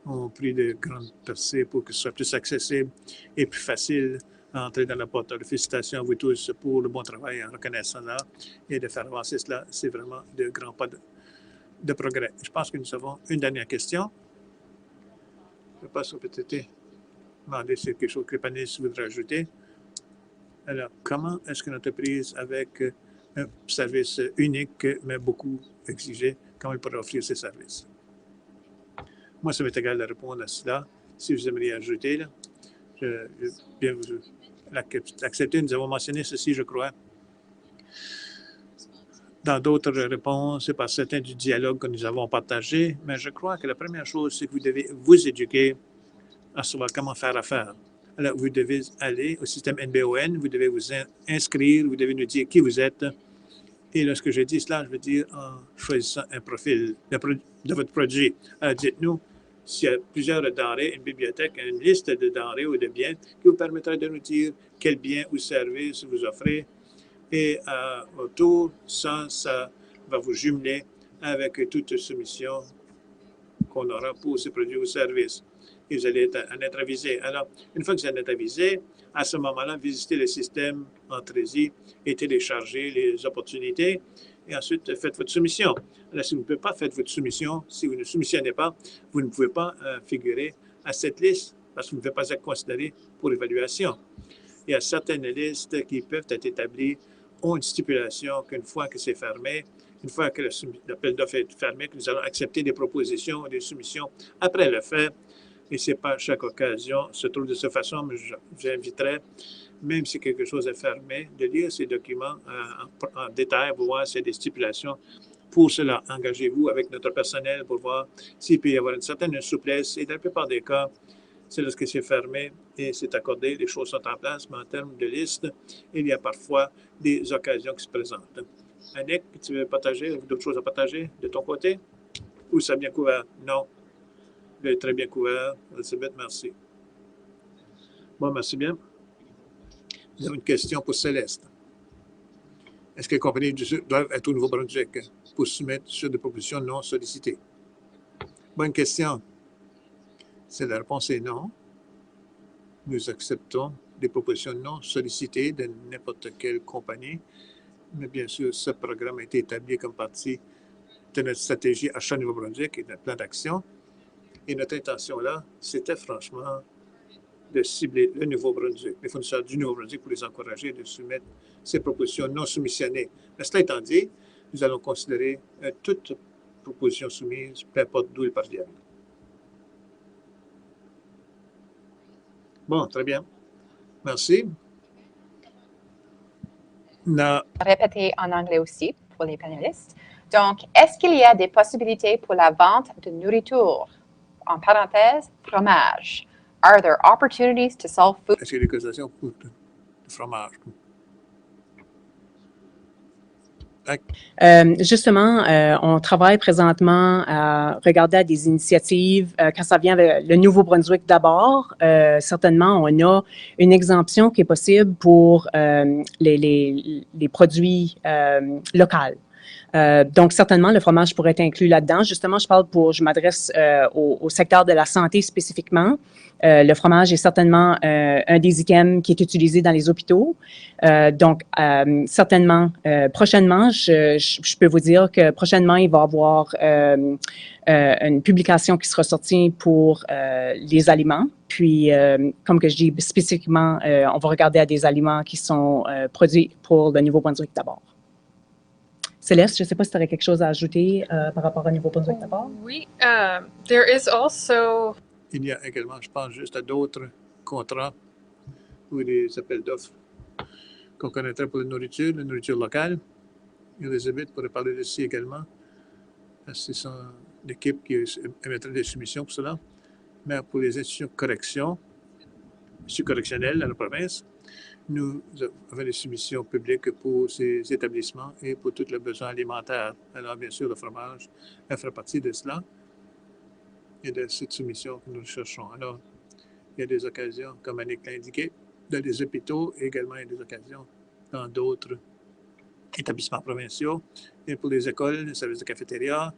ont pris de grandes percées pour que ce soit plus accessible et plus facile à entrer dans la porte. Félicitations à vous tous pour le bon travail en reconnaissant là et de faire avancer cela. C'est vraiment de grands pas de progrès. Je pense que nous avons une dernière question. Je passe au peut-être demander si quelque chose que les panélistes voudraient ajouter. Alors, comment est-ce qu'une entreprise avec un service unique, mais beaucoup exigé, comment elle pourrait offrir ses services? Moi, ça m'est égal de répondre à cela. Si vous aimeriez ajouter, là, je vais bien vous l'accepter. Nous avons mentionné ceci, je crois, dans d'autres réponses et par certains du dialogue que nous avons partagé. Mais je crois que la première chose, c'est que vous devez vous éduquer à savoir comment faire affaire. Alors, vous devez aller au système NBON, vous devez vous inscrire, vous devez nous dire qui vous êtes. Et lorsque je dis cela, je veux dire en choisissant un profil de votre produit. Alors, dites-nous s'il y a plusieurs denrées, une bibliothèque, une liste de denrées ou de biens qui vous permettra de nous dire quel bien ou service vous offrez. Et autour, ça va vous jumeler avec toute soumission qu'on aura pour ces produits ou services. Et vous allez en être avisé. Alors, une fois que vous en êtes avisé, à ce moment-là, visitez le système, entrez-y et téléchargez les opportunités. Et ensuite, faites votre soumission. Alors, si vous ne pouvez pas faire votre soumission, si vous ne soumissionnez pas, vous ne pouvez pas figurer à cette liste parce que vous ne pouvez pas être considéré pour évaluation. Il y a certaines listes qui peuvent être établies, ont une stipulation qu'une fois que c'est fermé, une fois que l'appel d'offres est fermé, que nous allons accepter des propositions, des soumissions après le fait. Et ce n'est pas chaque occasion se trouve de cette façon, mais j'inviterai, même si quelque chose est fermé, de lire ces documents en détail pour voir s'il y a des stipulations. Pour cela, engagez-vous avec notre personnel pour voir s'il peut y avoir une certaine souplesse. Et dans la plupart des cas, c'est lorsque c'est fermé et c'est accordé, les choses sont en place, mais en termes de liste, il y a parfois des occasions qui se présentent. Annick, tu veux partager? Avez-vous d'autres choses à partager de ton côté? Ou ça bien couvert? Non. Vous êtes très bien couvert. Elisabeth, merci. Bon, merci bien. Nous avons une question pour Céleste. Est-ce que les compagnies doivent être au Nouveau-Brunswick pour soumettre sur des propositions non sollicitées? Bonne question. La réponse est non. Nous acceptons des propositions non sollicitées de n'importe quelle compagnie. Mais bien sûr, ce programme a été établi comme partie de notre stratégie achat Nouveau-Brunswick et de notre plan d'action. Et notre intention là, c'était franchement de cibler le Nouveau-Brunswick, les fournisseurs du Nouveau-Brunswick pour les encourager de soumettre ces propositions non soumissionnées. Mais cela étant dit, nous allons considérer toute proposition soumise, peu importe d'où elle parvient. Bon, très bien. Merci. Répéter en anglais aussi pour les panélistes. Donc, est-ce qu'il y a des possibilités pour la vente de nourriture? En parenthèse, fromage. Are there opportunities to sell food? Est-ce qu'il y a des cotisations pour le fromage? Justement, on travaille présentement à regarder à des initiatives quand ça vient avec le Nouveau-Brunswick d'abord. Certainement, on a une exemption qui est possible pour les produits locaux. Donc, certainement, le fromage pourrait être inclus là-dedans. Justement, je m'adresse au secteur de la santé spécifiquement. Le fromage est certainement un des items qui est utilisé dans les hôpitaux. Donc, certainement, prochainement, je peux vous dire que prochainement, il va y avoir une publication qui sera sortie pour les aliments. Puis, comme que je dis spécifiquement, on va regarder à des aliments qui sont produits pour le Nouveau-Brunswick d'abord. Céleste, je ne sais pas si tu aurais quelque chose à ajouter par rapport au Nouveau-Brunswick d'abord. Oui, there is also. Il y a également, je pense, juste à d'autres contrats ou des appels d'offres qu'on connaîtrait pour la nourriture locale. Elisabeth pourrait parler de ceci également. C'est son équipe qui émettrait des soumissions pour cela. Mais pour les institutions correctionnelles dans la province, nous avons des soumissions publiques pour ces établissements et pour tous les besoins alimentaires. Alors, bien sûr, le fromage fera partie de cela et de cette soumission que nous cherchons. Alors, il y a des occasions, comme Annick l'a indiqué, dans les hôpitaux et également il y a des occasions dans d'autres établissements provinciaux et pour les écoles, les services de cafétéria.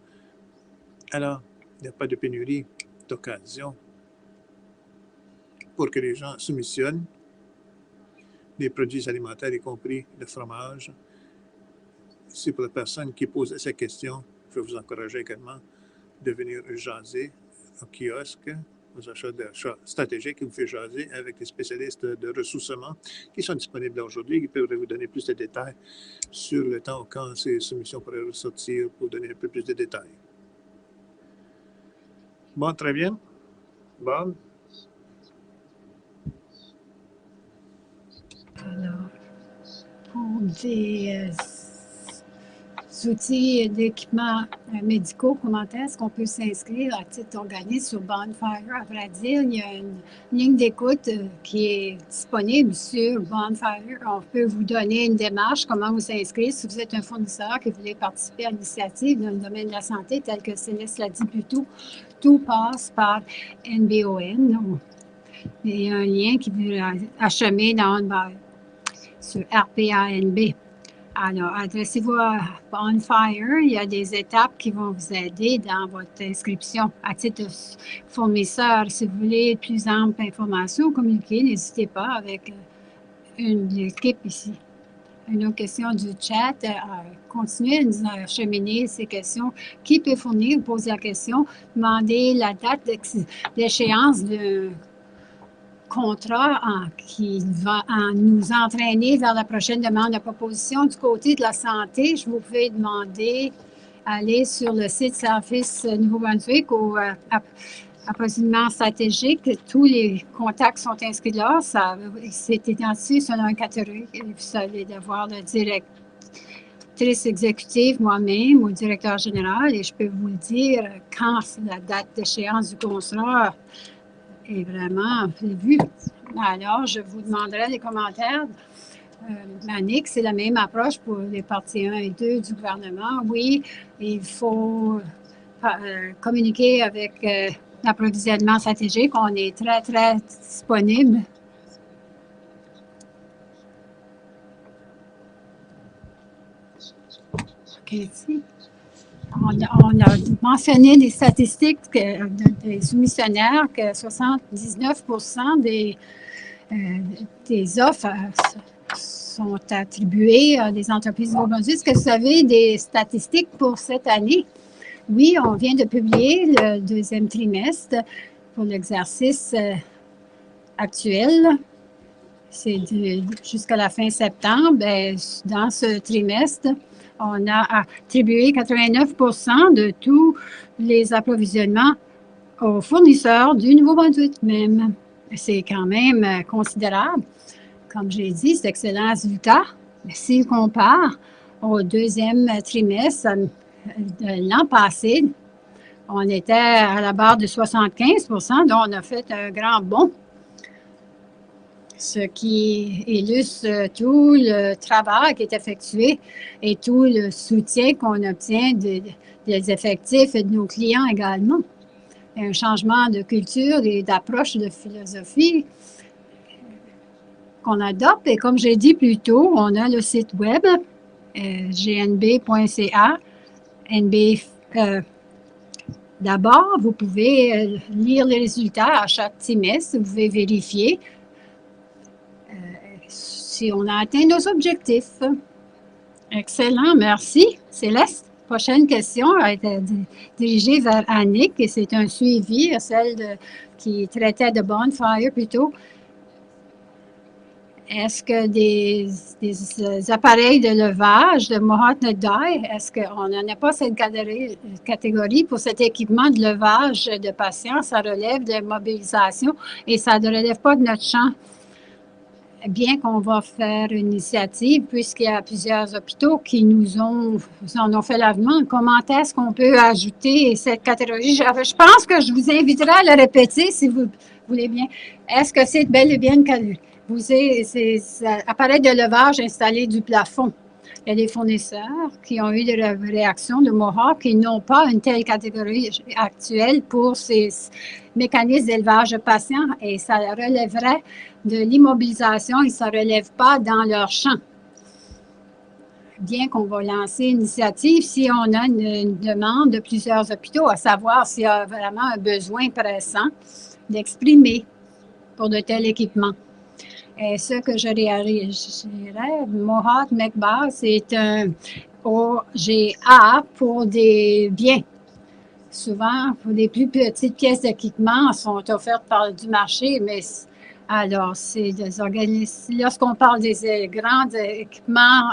Alors, il n'y a pas de pénurie d'occasion pour que les gens soumissionnent des produits alimentaires, y compris le fromage. Si pour la personne qui pose cette question, je vais vous encourager également de venir jaser au kiosque, aux achats stratégiques qui vous fait jaser avec les spécialistes de ressourcement qui sont disponibles aujourd'hui, qui peuvent vous donner plus de détails sur le temps quand ces soumissions pourraient ressortir pour donner un peu plus de détails. Bon, très bien. Bob? Alors, pour des outils d'équipements médicaux, comment est-ce qu'on peut s'inscrire à titre organisé sur Bonfire? À vrai dire, il y a une ligne d'écoute qui est disponible sur Bonfire. On peut vous donner une démarche, comment vous inscrire si vous êtes un fournisseur qui voulait participer à l'initiative dans le domaine de la santé, tel que Céleste l'a dit plus tôt. Tout passe par NBON. Il y a un lien qui veut achemer sur RPANB. Alors, adressez-vous à Bonfire. Il y a des étapes qui vont vous aider dans votre inscription. À titre de fournisseur, si vous voulez plus ample information, communiquer, n'hésitez pas avec une équipe ici. Une autre question du chat. Continuez à nous acheminer ces questions. Qui peut fournir? Posez la question. Demandez la date d'échéance de contrat qui va nous entraîner vers la prochaine demande de proposition. Du côté de la santé, je vous pouvais demander d'aller sur le site Service Nouveau-Brunswick au approvisionnement stratégique. Tous les contacts sont inscrits là. C'est identifié selon un catalogue. Vous allez devoir le directrice exécutive, moi-même, ou le directeur général, et je peux vous le dire quand la date d'échéance du contrat est vraiment prévu. Alors, je vous demanderai les commentaires. Annick, c'est la même approche pour les parties 1 et 2 du gouvernement. Oui, il faut communiquer avec l'approvisionnement stratégique. On est très, très disponible. OK, ici. On a mentionné des statistiques des soumissionnaires que 79% des offres sont attribuées à des entreprises de Nouveau-Brunswick. Est-ce que vous avez des statistiques pour cette année? Oui, on vient de publier le deuxième trimestre pour l'exercice actuel. C'est jusqu'à la fin septembre. Bien, dans ce trimestre, on a attribué 89% de tous les approvisionnements aux fournisseurs du Nouveau-Brunswick même. C'est quand même considérable. Comme j'ai dit, c'est excellent résultat. Si on compare au deuxième trimestre de l'an passé, on était à la barre de 75%, donc on a fait un grand bond. Ce qui illustre tout le travail qui est effectué et tout le soutien qu'on obtient des effectifs et de nos clients également. Un changement de culture et d'approche de philosophie qu'on adopte. Et comme j'ai dit plus tôt, on a le site web gnb.ca. NB, d'abord, vous pouvez lire les résultats à chaque trimestre. Vous pouvez vérifier si on a atteint nos objectifs. Excellent, merci. Céleste, prochaine question a été dirigée vers Annick et c'est un suivi, celle qui traitait de Bonfire plutôt. Est-ce que des appareils de levage de Mohawk Net Dye, est-ce qu'on n'en a pas cette catégorie pour cet équipement de levage de patients? Ça relève de mobilisation et ça ne relève pas de notre champ. Bien qu'on va faire une initiative, puisqu'il y a plusieurs hôpitaux qui nous en ont fait la demande, comment est-ce qu'on peut ajouter cette catégorie? Je pense que je vous inviterai à le répéter si vous voulez bien. Est-ce que c'est bel et bien c'est appareil de levage installé du plafond? Il y a des fournisseurs qui ont eu des réactions de Mohawk qui n'ont pas une telle catégorie actuelle pour ces mécanismes d'élevage de patients et ça relèverait de l'immobilisation et ça ne relève pas dans leur champ. Bien qu'on va lancer une initiative, si on a une demande de plusieurs hôpitaux, à savoir s'il y a vraiment un besoin pressant d'exprimer pour de tels équipements. Et ce que je réagirais, Mohawk McBar, c'est un OGA pour des biens. Souvent, pour des plus petites pièces d'équipement sont offertes par du marché, mais alors, c'est des organismes. Lorsqu'on parle des grands équipements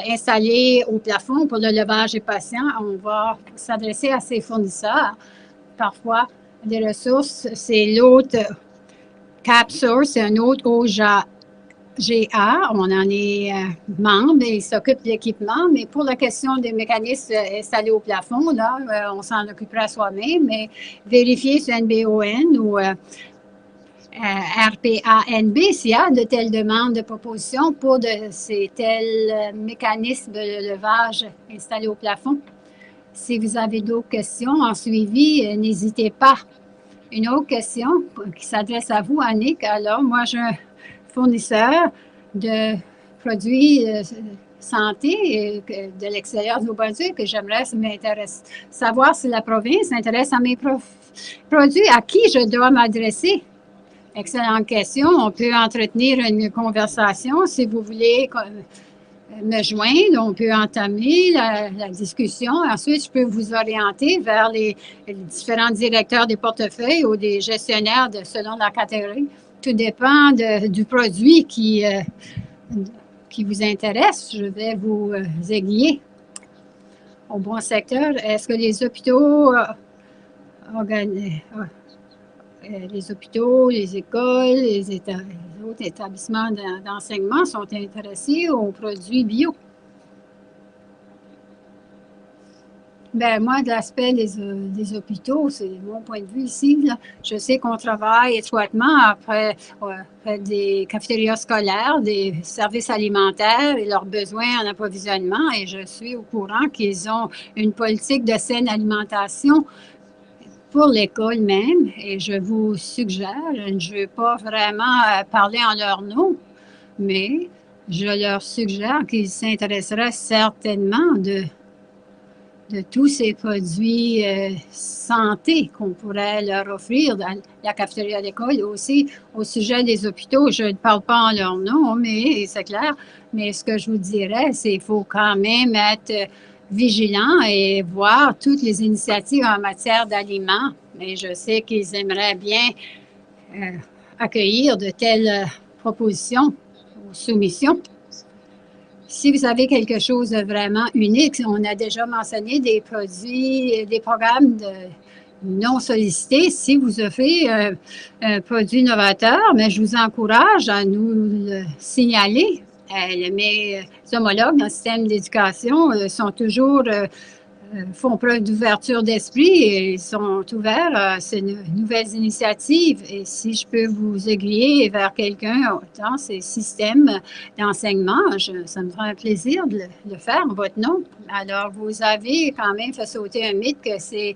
installés au plafond pour le levage des patients, on va s'adresser à ces fournisseurs. Parfois, les ressources, c'est l'autre CapSource, c'est un autre OGA. On en est membre et il s'occupe de l'équipement, mais pour la question des mécanismes installés au plafond, là, on s'en occupera soi-même, mais vérifier sur NBON ou RPANB s'il y a de telles demandes de propositions pour ces tels mécanismes de levage installés au plafond. Si vous avez d'autres questions en suivi, n'hésitez pas. Une autre question qui s'adresse à vous, Annick. Alors, moi, j'ai un fournisseur de produits santé de l'extérieur du Nouveau-Brunswick que j'aimerais savoir si la province s'intéresse à mes produits. À qui je dois m'adresser? Excellente question. On peut entretenir une conversation. Si vous voulez me joindre, on peut entamer la discussion. Ensuite, je peux vous orienter vers les différents directeurs des portefeuilles ou des gestionnaires selon la catégorie. Tout dépend du produit qui vous intéresse. Je vais vous aiguiller au bon secteur. Est-ce que les hôpitaux les écoles, les autres établissements d'enseignement sont intéressés aux produits bio? Bien, moi, de l'aspect des hôpitaux, c'est mon point de vue ici. Là. Je sais qu'on travaille étroitement après des cafétérias scolaires, des services alimentaires et leurs besoins en approvisionnement. Et je suis au courant qu'ils ont une politique de saine alimentation pour l'école même, et je vous suggère, je ne veux pas vraiment parler en leur nom, mais je leur suggère qu'ils s'intéresseraient certainement de tous ces produits santé qu'on pourrait leur offrir dans la cafétéria d'école. Aussi, au sujet des hôpitaux, je ne parle pas en leur nom, mais c'est clair, mais ce que je vous dirais, c'est qu'il faut quand même être vigilants et voir toutes les initiatives en matière d'aliments. Et je sais qu'ils aimeraient bien accueillir de telles propositions ou soumissions. Si vous avez quelque chose de vraiment unique, on a déjà mentionné des produits, des programmes non sollicités. Si vous offrez un produit novateur, mais je vous encourage à nous le signaler. Mes homologues dans le système d'éducation sont toujours, font preuve d'ouverture d'esprit et sont ouverts à ces nouvelles initiatives. Et si je peux vous aiguiller vers quelqu'un dans ces systèmes d'enseignement, ça me ferait un plaisir de le faire en votre nom. Alors, vous avez quand même fait sauter un mythe que ces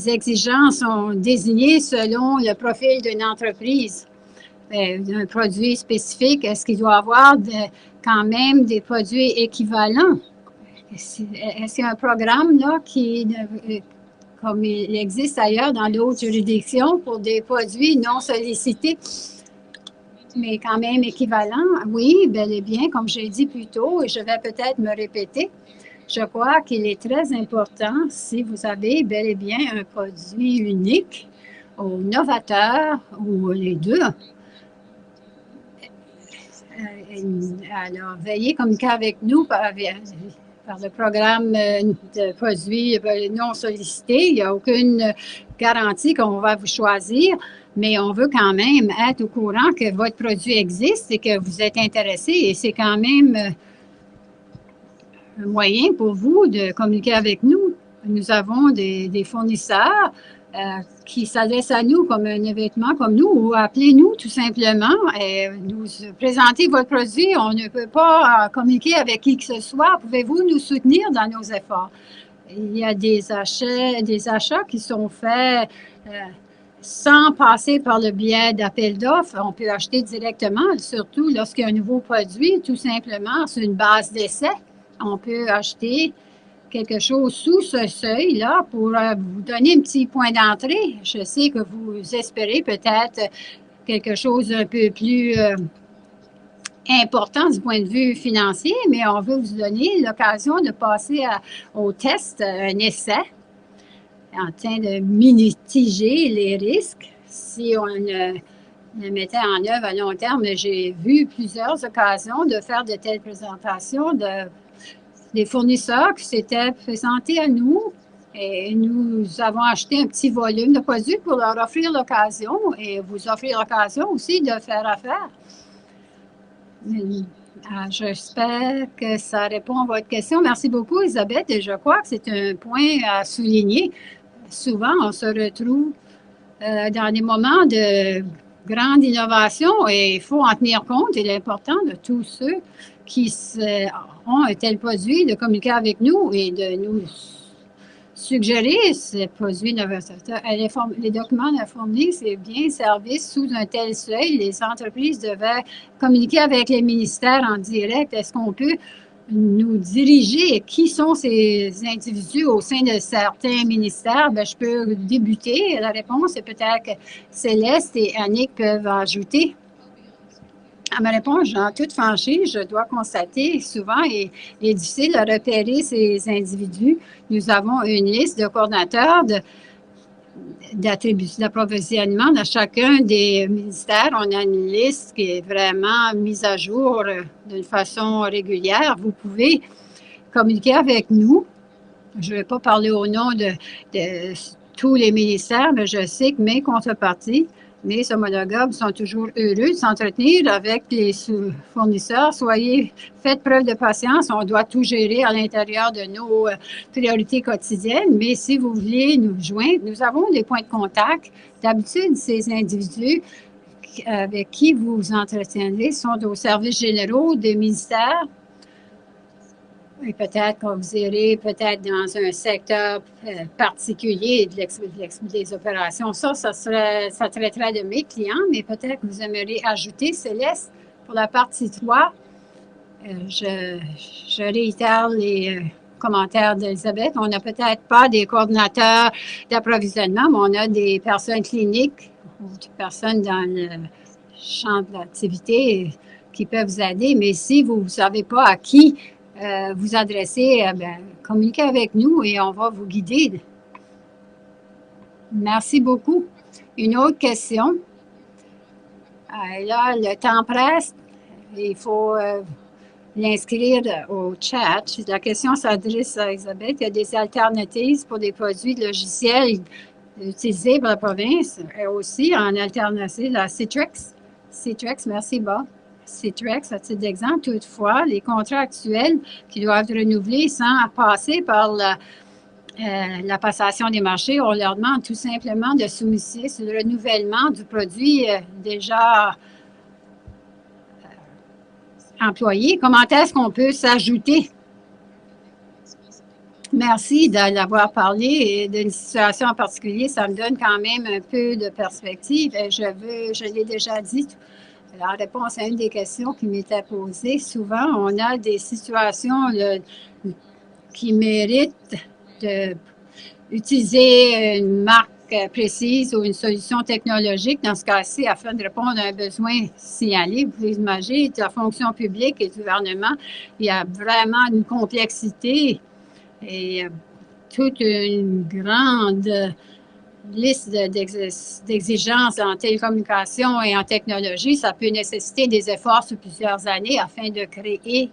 exigences sont désignées selon le profil d'une entreprise. d'un produit spécifique, est-ce qu'il doit avoir quand même des produits équivalents? Est-ce qu'il y a un programme là qui, comme il existe ailleurs dans d'autres juridictions, pour des produits non sollicités, mais quand même équivalents? Oui, bel et bien, comme j'ai dit plus tôt, et je vais peut-être me répéter, je crois qu'il est très important, si vous avez bel et bien un produit unique ou novateur, ou les deux, alors veuillez communiquer avec nous par le programme de produits non sollicités. Il n'y a aucune garantie qu'on va vous choisir, mais on veut quand même être au courant que votre produit existe et que vous êtes intéressé. Et c'est quand même un moyen pour vous de communiquer avec nous. Nous avons des fournisseurs qui s'adressent à nous comme un événement comme nous, ou appelez-nous tout simplement et nous présenter votre produit. On ne peut pas communiquer avec qui que ce soit. Pouvez-vous nous soutenir dans nos efforts? Il y a des achats qui sont faits sans passer par le biais d'appel d'offres. On peut acheter directement, surtout lorsqu'il y a un nouveau produit, tout simplement sur une base d'essai. On peut acheter quelque chose sous ce seuil-là pour vous donner un petit point d'entrée. Je sais que vous espérez peut-être quelque chose un peu plus important du point de vue financier, mais on veut vous donner l'occasion de passer au test, un essai, en train de mitiger les risques. Si on le mettait en œuvre à long terme, j'ai vu plusieurs occasions de faire de telles présentations des fournisseurs qui s'étaient présentés à nous et nous avons acheté un petit volume de produits pour leur offrir l'occasion et vous offrir l'occasion aussi de faire affaire. J'espère que ça répond à votre question. Merci beaucoup, Elisabeth, et je crois que c'est un point à souligner. Souvent, on se retrouve dans des moments de grande innovation et il faut en tenir compte. Il est important de tous ceux qui ont un tel produit de communiquer avec nous et de nous suggérer ces produits novateurs. Les documents fournis, c'est bien service sous un tel seuil. Les entreprises devaient communiquer avec les ministères en direct. Est-ce qu'on peut nous diriger? Qui sont ces individus au sein de certains ministères? Bien, je peux débuter. La réponse est peut-être que Céleste et Annick peuvent ajouter. À ma réponse, en toute franchise, je dois constater souvent il est difficile de repérer ces individus. Nous avons une liste de coordonnateurs d'approvisionnement dans chacun des ministères. On a une liste qui est vraiment mise à jour d'une façon régulière. Vous pouvez communiquer avec nous. Je ne vais pas parler au nom de tous les ministères, mais je sais que mes contreparties, mes homologues sont toujours heureux de s'entretenir avec les fournisseurs. Faites preuve de patience. On doit tout gérer à l'intérieur de nos priorités quotidiennes. Mais si vous voulez nous joindre, nous avons des points de contact. D'habitude, ces individus avec qui vous vous entretenez sont aux services généraux des ministères. Et peut-être que vous irez peut-être dans un secteur particulier des opérations. Ça traiterait de mes clients, mais peut-être que vous aimeriez ajouter, Céleste, pour la partie 3. Je réitère les commentaires d'Elisabeth. On n'a peut-être pas des coordonnateurs d'approvisionnement, mais on a des personnes cliniques ou des personnes dans le champ de l'activité qui peuvent vous aider. Mais si vous ne savez pas à qui vous adresser, communiquez avec nous et on va vous guider. Merci beaucoup. Une autre question. Là, le temps presse. Il faut l'inscrire au chat. La question s'adresse à Elisabeth. Il y a des alternatives pour des produits logiciels utilisés par la province et aussi en alternative la Citrix. Citrix, merci Bob. Citrix, à titre d'exemple, toutefois, les contrats actuels qui doivent être renouvelés sans passer par la passation des marchés, on leur demande tout simplement de soumettre sur le renouvellement du produit déjà employé. Comment est-ce qu'on peut s'ajouter Merci d'avoir parlé et d'une situation en particulier. Ça me donne quand même un peu de perspective. Je l'ai déjà dit, en réponse à une des questions qui m'était posée, souvent, on a des situations qui méritent d'utiliser une marque précise ou une solution technologique, dans ce cas-ci, afin de répondre à un besoin signalé. Vous pouvez imaginer, la fonction publique et le gouvernement, il y a vraiment une complexité et toute une grande liste d'exigences en télécommunication et en technologie. Ça peut nécessiter des efforts sur plusieurs années afin de créer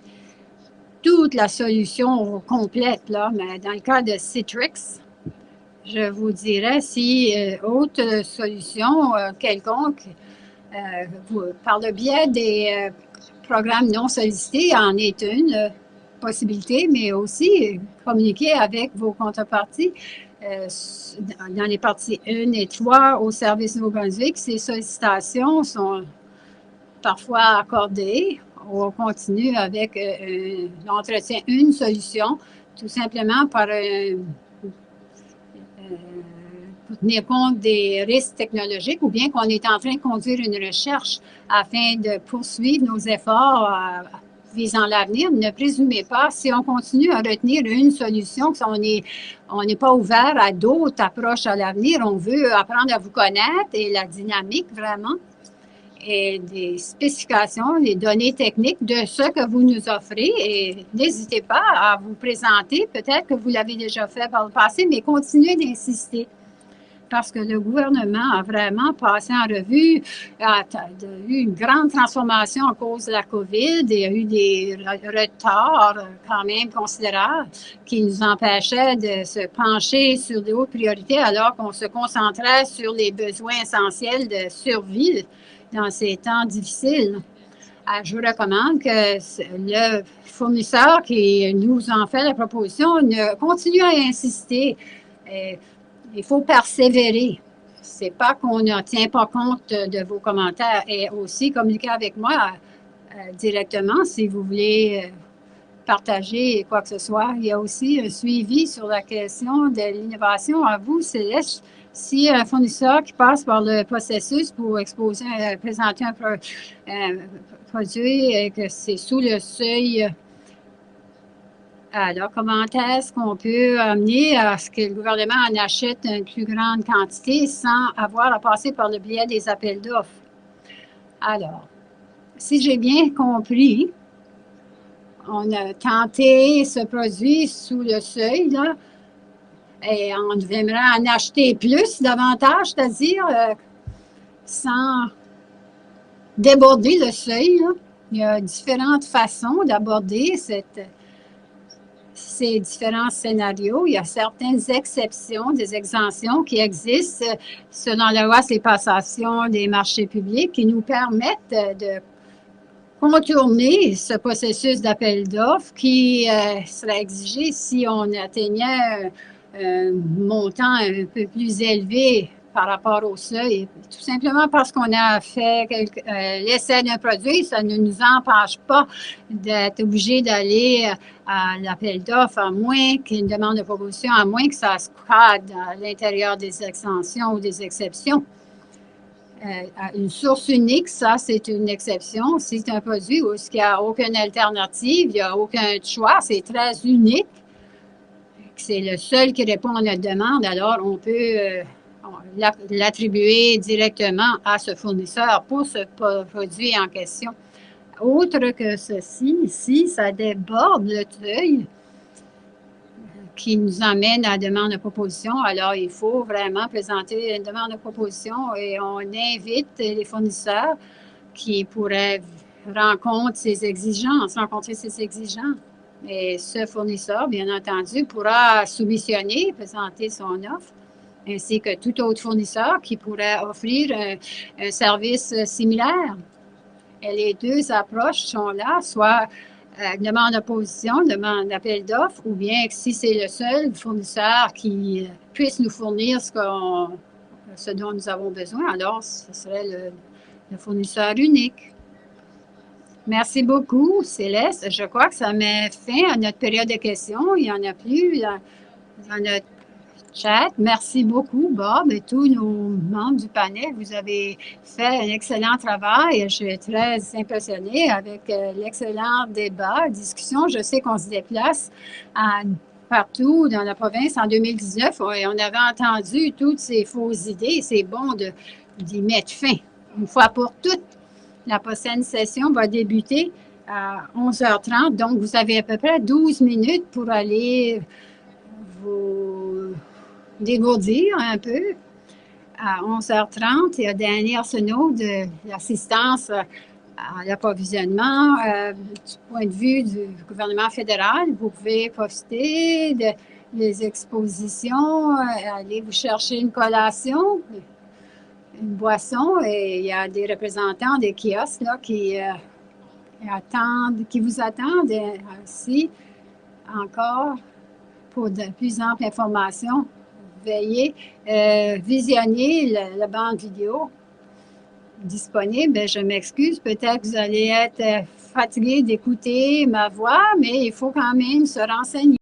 toute la solution complète, là. Mais dans le cas de Citrix, je vous dirais si autre solution quelconque, par le biais des programmes non sollicités, en est une possibilité, mais aussi communiquer avec vos contreparties. Dans les parties 1 et 3 au service Nouveau-Brunswick, ces sollicitations sont parfois accordées. On continue avec l'entretien une solution, tout simplement pour tenir compte des risques technologiques ou bien qu'on est en train de conduire une recherche afin de poursuivre nos efforts visant l'avenir. Ne présumez pas, si on continue à retenir une solution, qu'on n'est pas ouvert à d'autres approches à l'avenir. On veut apprendre à vous connaître et la dynamique vraiment et des spécifications, les données techniques de ce que vous nous offrez. Et n'hésitez pas à vous présenter. Peut-être que vous l'avez déjà fait par le passé, mais continuez d'insister. Parce que le gouvernement a vraiment passé en revue, a eu une grande transformation à cause de la COVID. Il y a eu des retards quand même considérables qui nous empêchaient de se pencher sur des hautes priorités alors qu'on se concentrait sur les besoins essentiels de survie dans ces temps difficiles. Alors, je vous recommande que le fournisseur qui nous en fait la proposition continue à insister. Il faut persévérer. Ce n'est pas qu'on ne tient pas compte de vos commentaires et aussi communiquer avec moi directement si vous voulez partager quoi que ce soit. Il y a aussi un suivi sur la question de l'innovation. À vous, Céleste, si un fournisseur qui passe par le processus pour présenter un produit et que c'est sous le seuil. Alors, comment est-ce qu'on peut amener à ce que le gouvernement en achète une plus grande quantité sans avoir à passer par le biais des appels d'offres? Alors, si j'ai bien compris, on a tenté ce produit sous le seuil, là, et on aimerait en acheter plus, davantage, c'est-à-dire sans déborder le seuil, là. Il y a différentes façons d'aborder ces différents scénarios. Il y a certaines exceptions, des exemptions qui existent selon la loi sur les passations des marchés publics qui nous permettent de contourner ce processus d'appel d'offres qui serait exigé si on atteignait un montant un peu plus élevé par rapport au seuil. Tout simplement parce qu'on a fait l'essai d'un produit, ça ne nous empêche pas d'être obligé d'aller à l'appel d'offres, à moins qu'une demande de proposition, à moins que ça se cadre à l'intérieur des extensions ou des exceptions. Une source unique, ça, c'est une exception. Si c'est un produit où il n'y a aucune alternative, il n'y a aucun choix, c'est très unique, c'est le seul qui répond à notre demande, alors on peut l'attribuer directement à ce fournisseur pour ce produit en question. Autre que ceci, ici, ça déborde le seuil qui nous amène à la demande de proposition. Alors, il faut vraiment présenter une demande de proposition et on invite les fournisseurs qui pourraient rencontrer ces exigences. Et ce fournisseur, bien entendu, pourra soumissionner, présenter son offre, ainsi que tout autre fournisseur qui pourrait offrir un service similaire. Et les deux approches sont là, soit demande d'opposition, demande d'appel d'offres, ou bien si c'est le seul fournisseur qui puisse nous fournir ce dont nous avons besoin, alors ce serait le fournisseur unique. Merci beaucoup, Céleste. Je crois que ça met fin à notre période de questions. Il n'y en a plus dans notre chat. Merci beaucoup, Bob, et tous nos membres du panel. Vous avez fait un excellent travail. Je suis très impressionnée avec l'excellent débat, discussion. Je sais qu'on se déplace partout dans la province en 2019 et on avait entendu toutes ces fausses idées. C'est bon d'y mettre fin une fois pour toutes. La prochaine session va débuter à 11h30. Donc, vous avez à peu près 12 minutes pour aller vous dégourdir un peu. À 11h30, il y a Danny Arsenault de l'assistance à l'approvisionnement. Du point de vue du gouvernement fédéral, vous pouvez profiter des expositions, aller vous chercher une collation, une boisson, et il y a des représentants des kiosques là, qui vous attendent aussi encore pour de plus amples informations. Veuillez visionner la bande vidéo disponible. Je m'excuse, peut-être que vous allez être fatigué d'écouter ma voix, mais il faut quand même se renseigner.